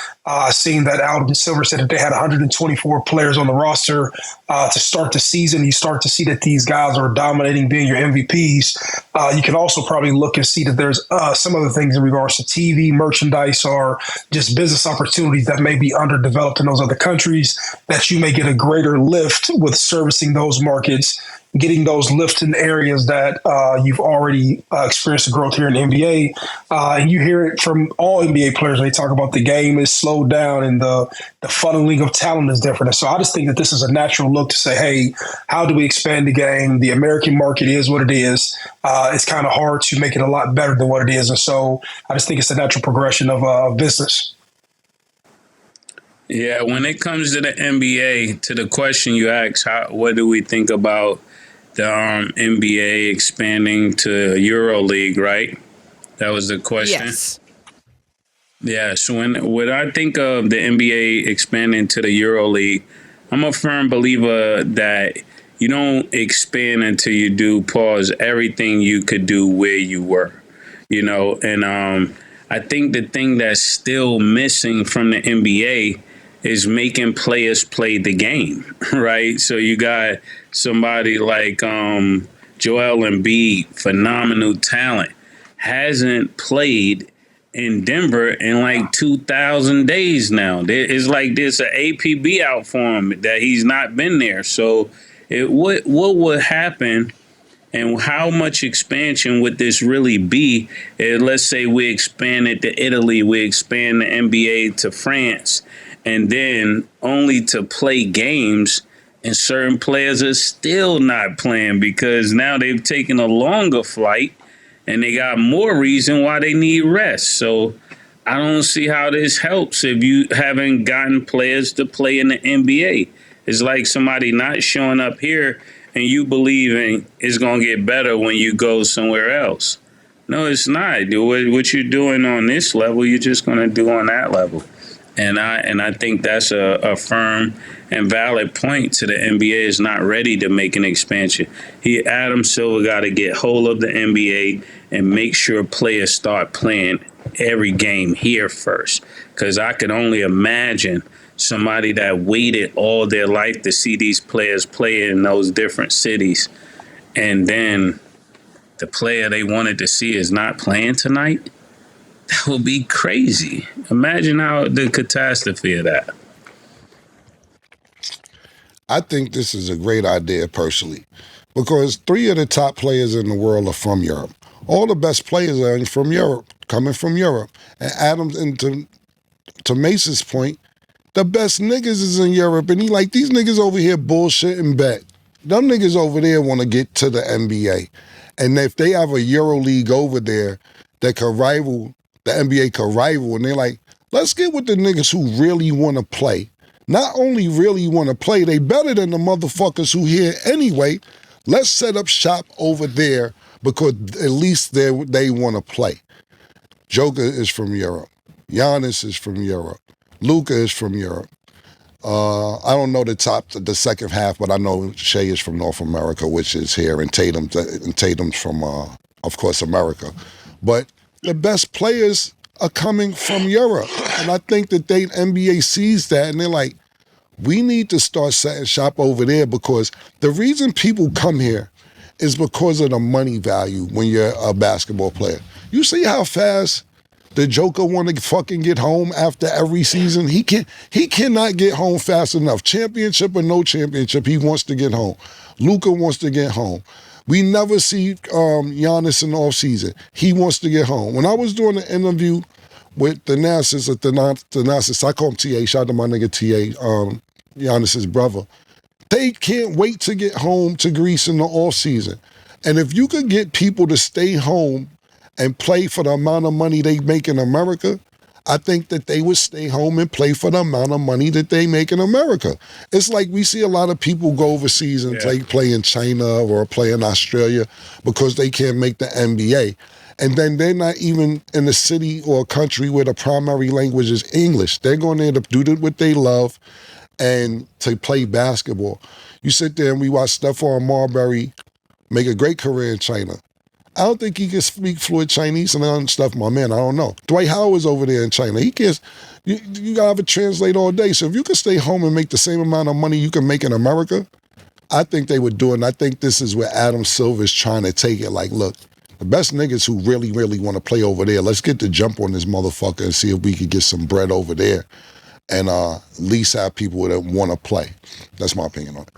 Seeing that Adam Silver said that they had 124 players on the roster to start the season. You start to see that these guys are dominating, being your MVPs. You can also probably look and see that there's some other things in regards to TV, merchandise, or just business opportunities that may be underdeveloped in those other countries that you may get a greater lift with servicing those markets, getting those lifts in areas that you've already experienced the growth here in the NBA. And you hear it from all NBA players. They talk about the game is slowed down and the funneling of talent is different. And so I just think that this is a natural look to say, hey, how do we expand the game? The American market is what it is. It's kind of hard to make it a lot better than what it is. And so I just think it's a natural progression of business. Yeah, when it comes to the NBA, to the question you asked, what do we think about the NBA expanding to EuroLeague, right? That was the question? Yes. Yeah, so when I think of the NBA expanding to the EuroLeague, I'm a firm believer that you don't expand until you do pause everything you could do where you were, and I think the thing that's still missing from the NBA is making players play the game, right? So you got somebody like Joel Embiid, phenomenal talent, hasn't played in Denver in like 2,000 days now. It's like there's an APB out for him that he's not been there. So what would happen and how much expansion would this really be? Let's say we expand it to Italy, we expand the NBA to France, and then only to play games, and certain players are still not playing because now they've taken a longer flight and they got more reason why they need rest. So I don't see how this helps if you haven't gotten players to play in the NBA. It's like somebody not showing up here and you believing it's going to get better when you go somewhere else. No, it's not. What you're doing on this level, you're just going to do on that level. And I think that's a firm and valid point to the NBA is not ready to make an expansion. Adam Silver got to get hold of the NBA and make sure players start playing every game here first. Because I could only imagine somebody that waited all their life to see these players play in those different cities. And then the player they wanted to see is not playing tonight. That would be crazy. Imagine how the catastrophe of that. I think this is a great idea personally because 3 of the top players in the world are from Europe. All the best players are from Europe, coming from Europe. And Adams, and to Mace's point, the best niggas is in Europe. And he like, these niggas over here bullshitting back. Them niggas over there want to get to the NBA. And if they have a EuroLeague over there that could rival the NBA could rival, and they're like, let's get with the niggas who really want to play. Not only really want to play, they better than the motherfuckers who here anyway. Let's set up shop over there because at least they want to play. Joker is from Europe. Giannis is from Europe. Luka is from Europe. I don't know the second half, but I know Shea is from North America, which is here, and Tatum's from, of course, America. But the best players are coming from Europe, and I think that NBA sees that, and they're like, we need to start setting shop over there because the reason people come here is because of the money value when you're a basketball player. You see how fast the Joker want to fucking get home after every season? He cannot get home fast enough. Championship or no championship, he wants to get home. Luka wants to get home. We never see Giannis in the offseason. He wants to get home. When I was doing an interview with the Nassus at the Nassus, I call him TA, shout out to my nigga TA, Giannis's brother. They can't wait to get home to Greece in the offseason. And if you could get people to stay home and play for the amount of money they make in America, I think that they would stay home and play for the amount of money that they make in America. It's like we see a lot of people go overseas and play in China or play in Australia because they can't make the NBA. And then they're not even in a city or a country where the primary language is English. They're going there to do what they love and to play basketball. You sit there and we watch Stephon Marbury make a great career in China. I don't think he can speak fluent Chinese and other stuff, my man. I don't know. Dwight Howard's over there in China. He can't. You gotta have a translate all day. So if you can stay home and make the same amount of money you can make in America, I think they would do it. And I think this is where Adam Silver's trying to take it. Like, look, the best niggas who really, really want to play over there, let's get the jump on this motherfucker and see if we could get some bread over there and at least have people that want to play. That's my opinion on it.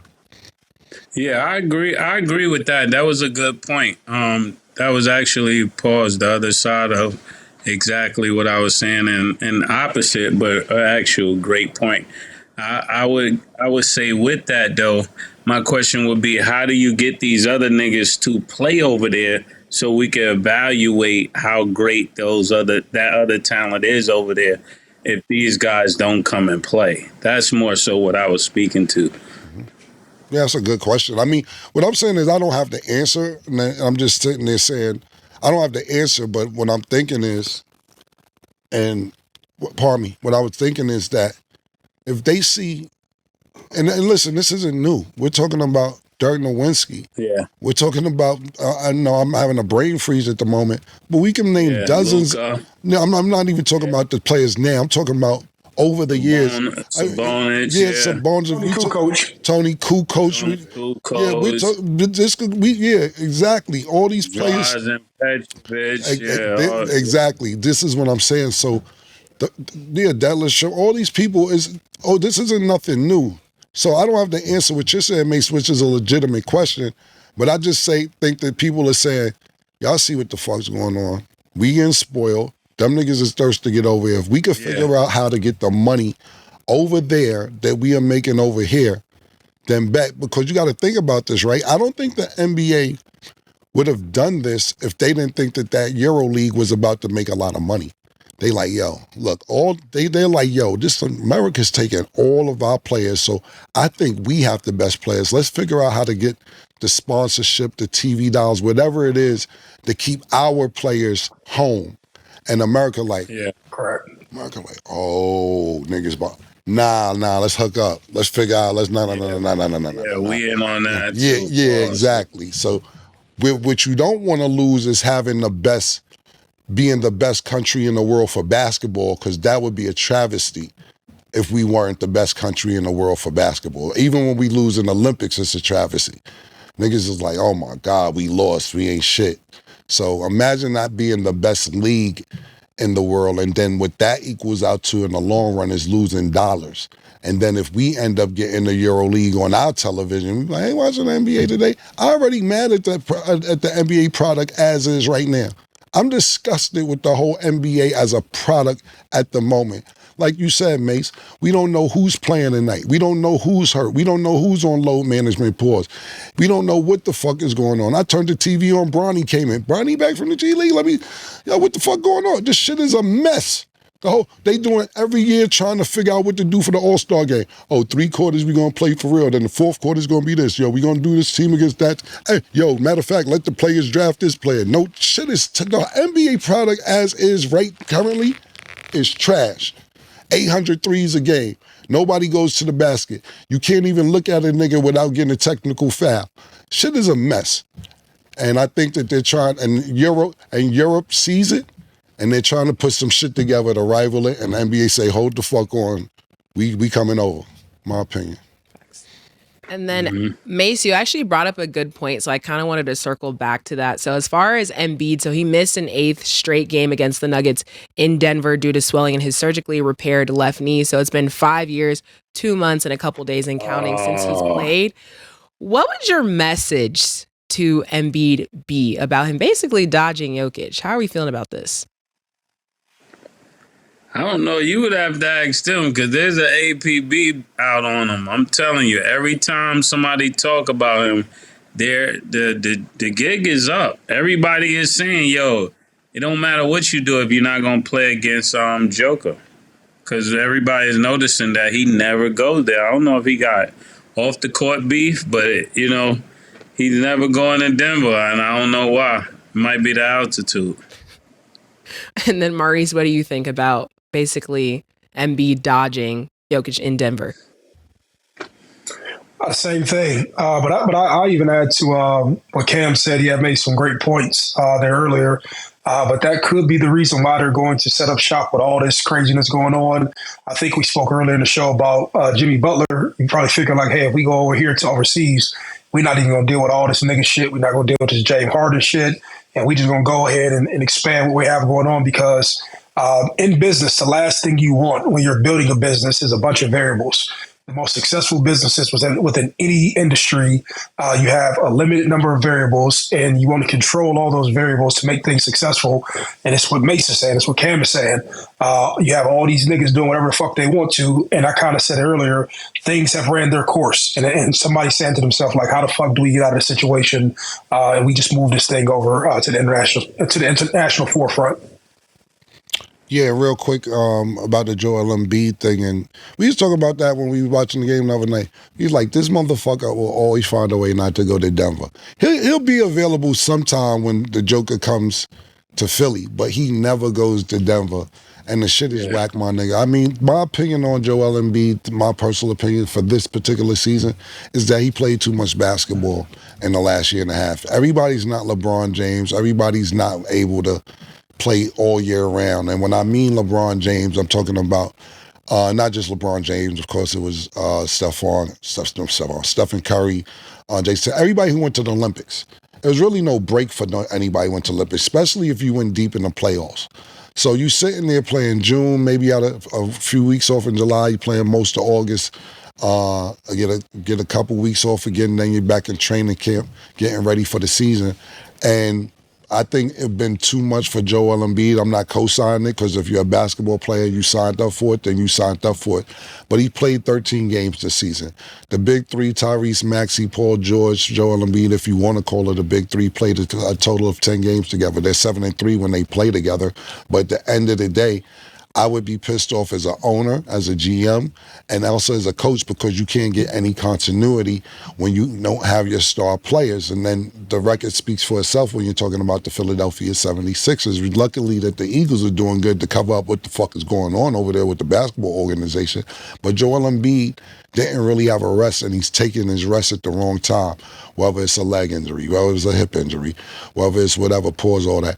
Yeah, I agree. I agree with that. That was a good point. That was actually paused the other side of exactly what I was saying and opposite, but an actual great point. I would say with that though, my question would be, how do you get these other niggas to play over there so we can evaluate how great that other talent is over there if these guys don't come and play? That's more so what I was speaking to. Yeah, that's a good question. I mean, what I'm saying is I don't have the answer. And I'm just sitting there saying, I don't have the answer, but what I'm thinking is, what I was thinking is that if they see, and listen, this isn't new. We're talking about Dirk Nowitzki. Yeah. We're talking about, I know I'm having a brain freeze at the moment, but we can name dozens. Luka. No, I'm not even talking about the players now. I'm talking about over the years. Sabonis, Sabonis. Tony Kukoc. Exactly. All these players. Exactly. This is what I'm saying. So, Dallas show, all these people this isn't nothing new. So I don't have the answer what you're saying, Mase, which is a legitimate question. But I just think that people are saying, y'all see what the fuck's going on. We getting spoiled. Them niggas is thirsty to get over here. If we could figure out how to get the money over there that we are making over here, then bet. Because you got to think about this, right? I don't think the NBA would have done this if they didn't think that Euro League was about to make a lot of money. They like, yo, look, they're like, yo, this America's taking all of our players, so I think we have the best players. Let's figure out how to get the sponsorship, the TV dollars, whatever it is, to keep our players home. And America like, correct. America like, oh, niggas, nah, let's hook up. Let's figure out, no. Yeah, we in on that. Yeah, exactly. So what you don't want to lose is having being the best country in the world for basketball, because that would be a travesty if we weren't the best country in the world for basketball. Even when we lose in the Olympics, it's a travesty. Niggas is like, oh my God, we lost, we ain't shit. So imagine not being the best league in the world, and then what that equals out to in the long run is losing dollars. And then if we end up getting the Euro League on our television, we're like, hey, watching the NBA today? I'm already mad at the NBA product as is right now. I'm disgusted with the whole NBA as a product at the moment. like you said, Mase, we don't know who's playing tonight. We don't know who's hurt. We don't know who's on load management pause. We don't know what the fuck is going on. I turned the TV on, Bronny came in. Bronny back from the G League? What the fuck going on? This shit is a mess. They doing every year trying to figure out what to do for the All-Star game. 3 quarters we gonna play for real. Then the 4th quarter is gonna be this. We gonna do this team against that. Hey, matter of fact, let the players draft this player. No shit is the NBA product as is right currently is trash. 800 threes a game. Nobody goes to the basket. You can't even look at a nigga without getting a technical foul. Shit is a mess. And I think that they're trying, and Europe sees it. And they're trying to put some shit together to rival it, and the NBA say, hold the fuck on. We coming over, my opinion. And then, Mase, you actually brought up a good point, so I kind of wanted to circle back to that. So as far as Embiid, so he missed an 8th straight game against the Nuggets in Denver due to swelling in his surgically repaired left knee. So it's been 5 years, 2 months, and a couple days and counting since he's played. What would your message to Embiid be about him basically dodging Jokic? How are we feeling about this? I don't know. You would have to ask them because there's an APB out on him. I'm telling you, every time somebody talk about him, the gig is up. Everybody is saying, it don't matter what you do if you're not going to play against Joker. Because everybody is noticing that he never goes there. I don't know if he got off the court beef, but, he's never going to Denver, and I don't know why. It might be the altitude. And then, Maurice, what do you think about basically Embiid dodging Jokic in Denver? Same thing. But I even add to what Cam said. He had made some great points there earlier. But that could be the reason why they're going to set up shop with all this craziness going on. I think we spoke earlier in the show about Jimmy Butler. You probably figure like, hey, if we go over here to overseas, we're not even going to deal with all this nigga shit. We're not going to deal with this James Harden shit. And we just going to go ahead and expand what we have going on because in business, the last thing you want when you're building a business is a bunch of variables. The most successful businesses within any industry, you have a limited number of variables, and you want to control all those variables to make things successful. And it's what Mase is saying. It's what Cam is saying. You have all these niggas doing whatever the fuck they want to. And I kind of said earlier, things have ran their course. And somebody saying to themselves, like, how the fuck do we get out of this situation? And we just move this thing over to the international forefront. Yeah, real quick about the Joel Embiid thing, and we was talking about that when we were watching the game the other night. He's like, this motherfucker will always find a way not to go to Denver. He'll be available sometime when the Joker comes to Philly, but he never goes to Denver, and the shit is whack, my nigga. I mean, my opinion on Joel Embiid, my personal opinion for this particular season, is that he played too much basketball in the last year and a half. Everybody's not LeBron James. Everybody's not able to play all year round. And when I mean LeBron James, I'm talking about not just LeBron James. Of course, it was Stephen Curry, Jason, everybody who went to the Olympics. There was really no break for anybody who went to the Olympics, especially if you went deep in the playoffs. So you sitting there playing June, maybe out of a few weeks off in July, you're playing most of August, get a couple weeks off again, then you're back in training camp, getting ready for the season. And I think it's been too much for Joel Embiid. I'm not co-signing it because if you're a basketball player, you signed up for it, then you signed up for it. But he played 13 games this season. The big three, Tyrese Maxey, Paul George, Joel Embiid, if you want to call it a big three, played a total of 10 games together. They're 7-3 when they play together. But at the end of the day, I would be pissed off as an owner, as a GM, and also as a coach because you can't get any continuity when you don't have your star players. And then the record speaks for itself when you're talking about the Philadelphia 76ers. Luckily that the Eagles are doing good to cover up what the fuck is going on over there with the basketball organization. But Joel Embiid didn't really have a rest, and he's taking his rest at the wrong time, whether it's a leg injury, whether it's a hip injury, whether it's whatever, pause all that.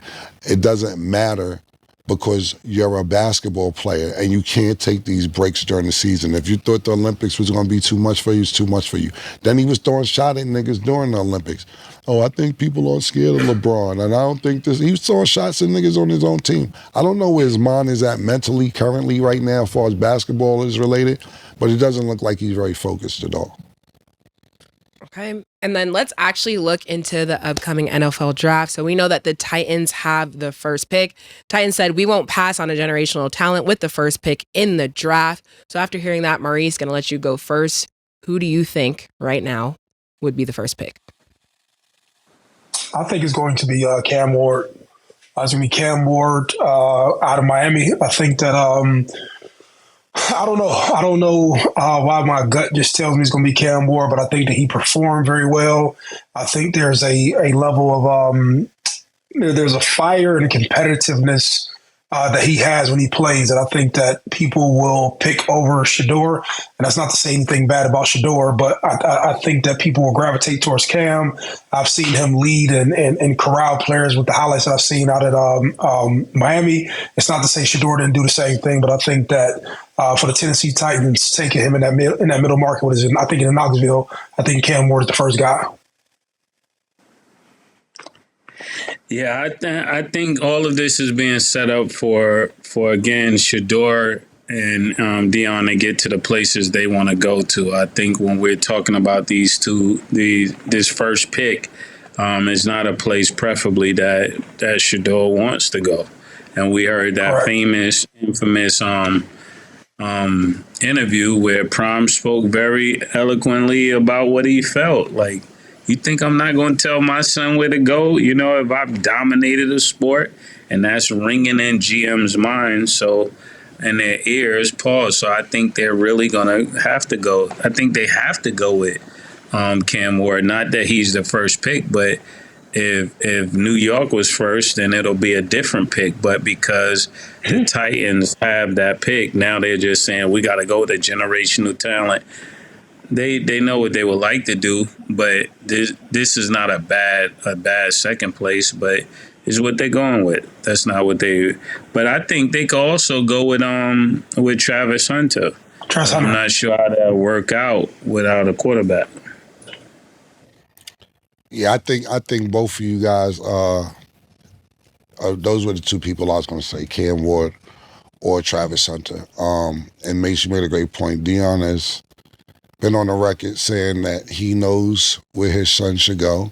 It doesn't matter because you're a basketball player and you can't take these breaks during the season. If you thought the Olympics was going to be too much for you, it's too much for you. Then he was throwing shot at niggas during the Olympics. Oh, I think people are scared of LeBron, and I don't think this. He was throwing shots at niggas on his own team. I don't know where his mind is at mentally currently right now as far as basketball is related, but it doesn't look like he's very focused at all. Okay. And then let's actually look into the upcoming NFL draft. So we know that the Titans have the first pick. Titans said, we won't pass on a generational talent with the first pick in the draft. So after hearing that, Maurice, going to let you go first. Who do you think right now would be the first pick? I think it's going to be Cam Ward. It's going to be Cam Ward out of Miami. I think that I don't know. I don't know why my gut just tells me it's going to be Cam Ward, but I think that he performed very well. I think there's a level of there's a fire and competitiveness that he has when he plays, and I think that people will pick over Shador. And that's not to say anything bad about Shador, but I think that people will gravitate towards Cam. I've seen him lead and corral players with the highlights that I've seen out at Miami. It's not to say Shador didn't do the same thing, but I think that for the Tennessee Titans, taking him in that middle market, I think in Knoxville, I think Cam Ward is the first guy. Yeah, I think all of this is being set up for again Shador and Dion to get to the places they want to go to. I think when we're talking about these two, this first pick is not a place preferably that Shador wants to go. And we heard that infamous interview where Prime spoke very eloquently about what he felt like. You think I'm not going to tell my son where to go? You know, if I've dominated a sport, and that's ringing in GM's mind, so in their ears, pause. So I think they're really going to have to go. I think they have to go with Cam Ward. Not that he's the first pick, but if New York was first, then it'll be a different pick. But because the Titans have that pick, now they're just saying we got to go with a generational talent. They know what they would like to do, but this is not a bad second place, but it's what they're going with. That's not what they. But I think they could also go with Travis Hunter. I'm not sure how that work out without a quarterback. Yeah, I think both of you guys those were the two people I was going to say, Cam Ward or Travis Hunter. And Mase, you made a great point. Dion has been on the record saying that he knows where his son should go.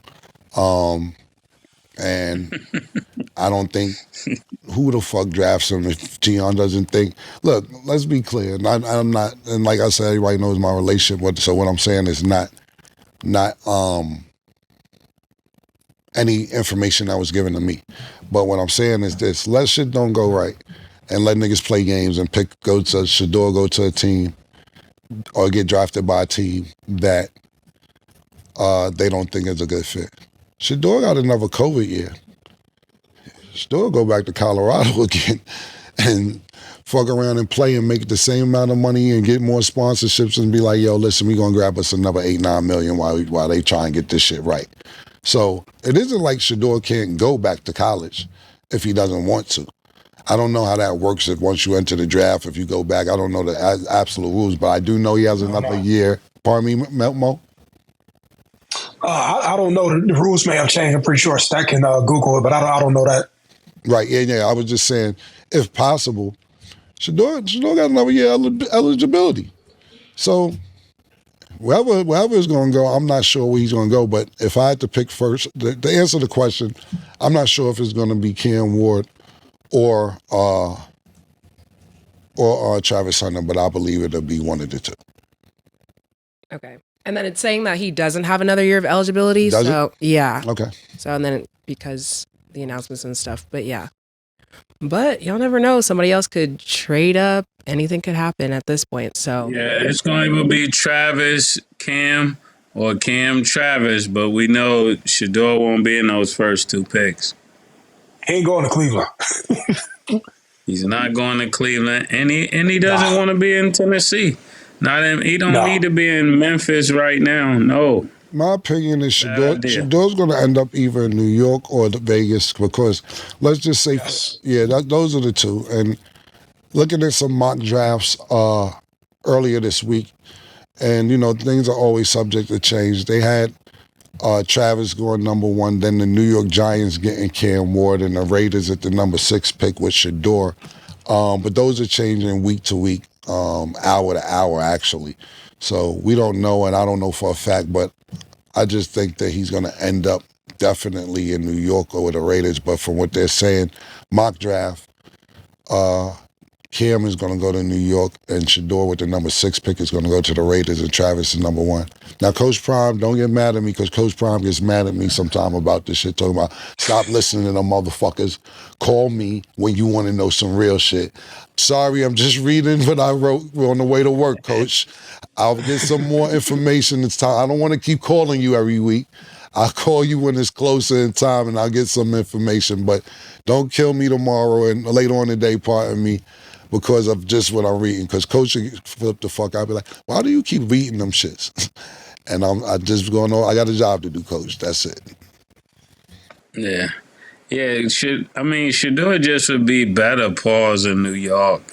And I don't think who the fuck drafts him if Dion doesn't think. Look, let's be clear. I'm not, and like I said, everybody knows my relationship with. So what I'm saying is not any information that was given to me. But what I'm saying is this: let shit don't go right, and let niggas play games and go to a team or get drafted by a team that they don't think is a good fit. Shador got another COVID year. Shador go back to Colorado again and fuck around and play and make the same amount of money and get more sponsorships and be like, yo, listen, we gonna grab us another $8-9 million while they try and get this shit right. So it isn't like Shador can't go back to college if he doesn't want to. I don't know how that works if once you enter the draft, if you go back. I don't know the absolute rules, but I do know he has another year. Pardon me, Mo? I don't know. The rules may have changed. I'm pretty sure Stack can Google it, but I don't know that. Right, yeah. I was just saying, if possible, Shador got another year eligibility. So wherever it's going to go, I'm not sure where he's going to go. But if I had to pick first, to answer the question, I'm not sure if it's going to be Cam Ward or Travis Hunter, but I believe it'll be one of the two. Okay. And then it's saying that he doesn't have another year of eligibility. Does so it? Yeah. Okay. So and then because the announcements and stuff, but yeah. But y'all never know. Somebody else could trade up. Anything could happen at this point. So yeah, it's going to be Travis, Cam, or Cam Travis, but we know Shador won't be in those first two picks. He ain't going to Cleveland. He's not going to Cleveland, and he doesn't want to be in Tennessee. He don't need to be in Memphis right now. No. My opinion is Shador's going to end up either in New York or Vegas because let's just say, those are the two. And looking at some mock drafts earlier this week, and things are always subject to change. They had Travis going number 1, then the New York Giants getting Cam Ward, and the Raiders at the number 6 pick with Shador. But those are changing week to week, hour to hour, actually. So we don't know, and I don't know for a fact, but I just think that he's going to end up definitely in New York or with the Raiders. But from what they're saying, mock draft, Cam is going to go to New York, and Shador with the number 6 pick is going to go to the Raiders, and Travis is number 1. Now, Coach Prime, don't get mad at me, because Coach Prime gets mad at me sometime about this shit, talking about stop listening to them motherfuckers. Call me when you want to know some real shit. Sorry, I'm just reading what I wrote on the way to work, Coach. I'll get some more information this time. I don't want to keep calling you every week. I'll call you when it's closer in time, and I'll get some information. But don't kill me tomorrow and later on today, pardon me, because of just what I'm reading. Because Coach would flip the fuck out. I'll be like, why do you keep reading them shits? And I just going on, I got a job to do, Coach. That's it. Yeah. Yeah, Shador just would be better pause in New York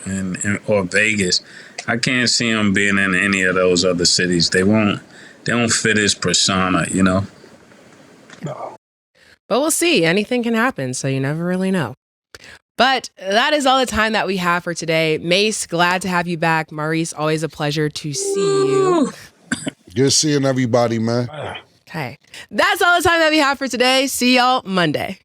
or Vegas. I can't see him being in any of those other cities. They don't fit his persona, you know? No. But we'll see. Anything can happen, so you never really know. But that is all the time that we have for today. Mase, glad to have you back. Maurice, always a pleasure to see you. Good seeing everybody, man. Okay. That's all the time that we have for today. See y'all Monday.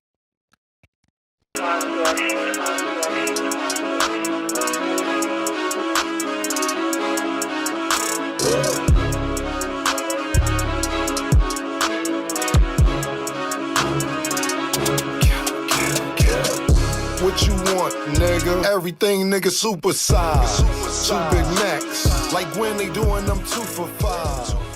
What you want, nigga? Everything, nigga, super size. Two big necks. Like when they doing them 2 for $5.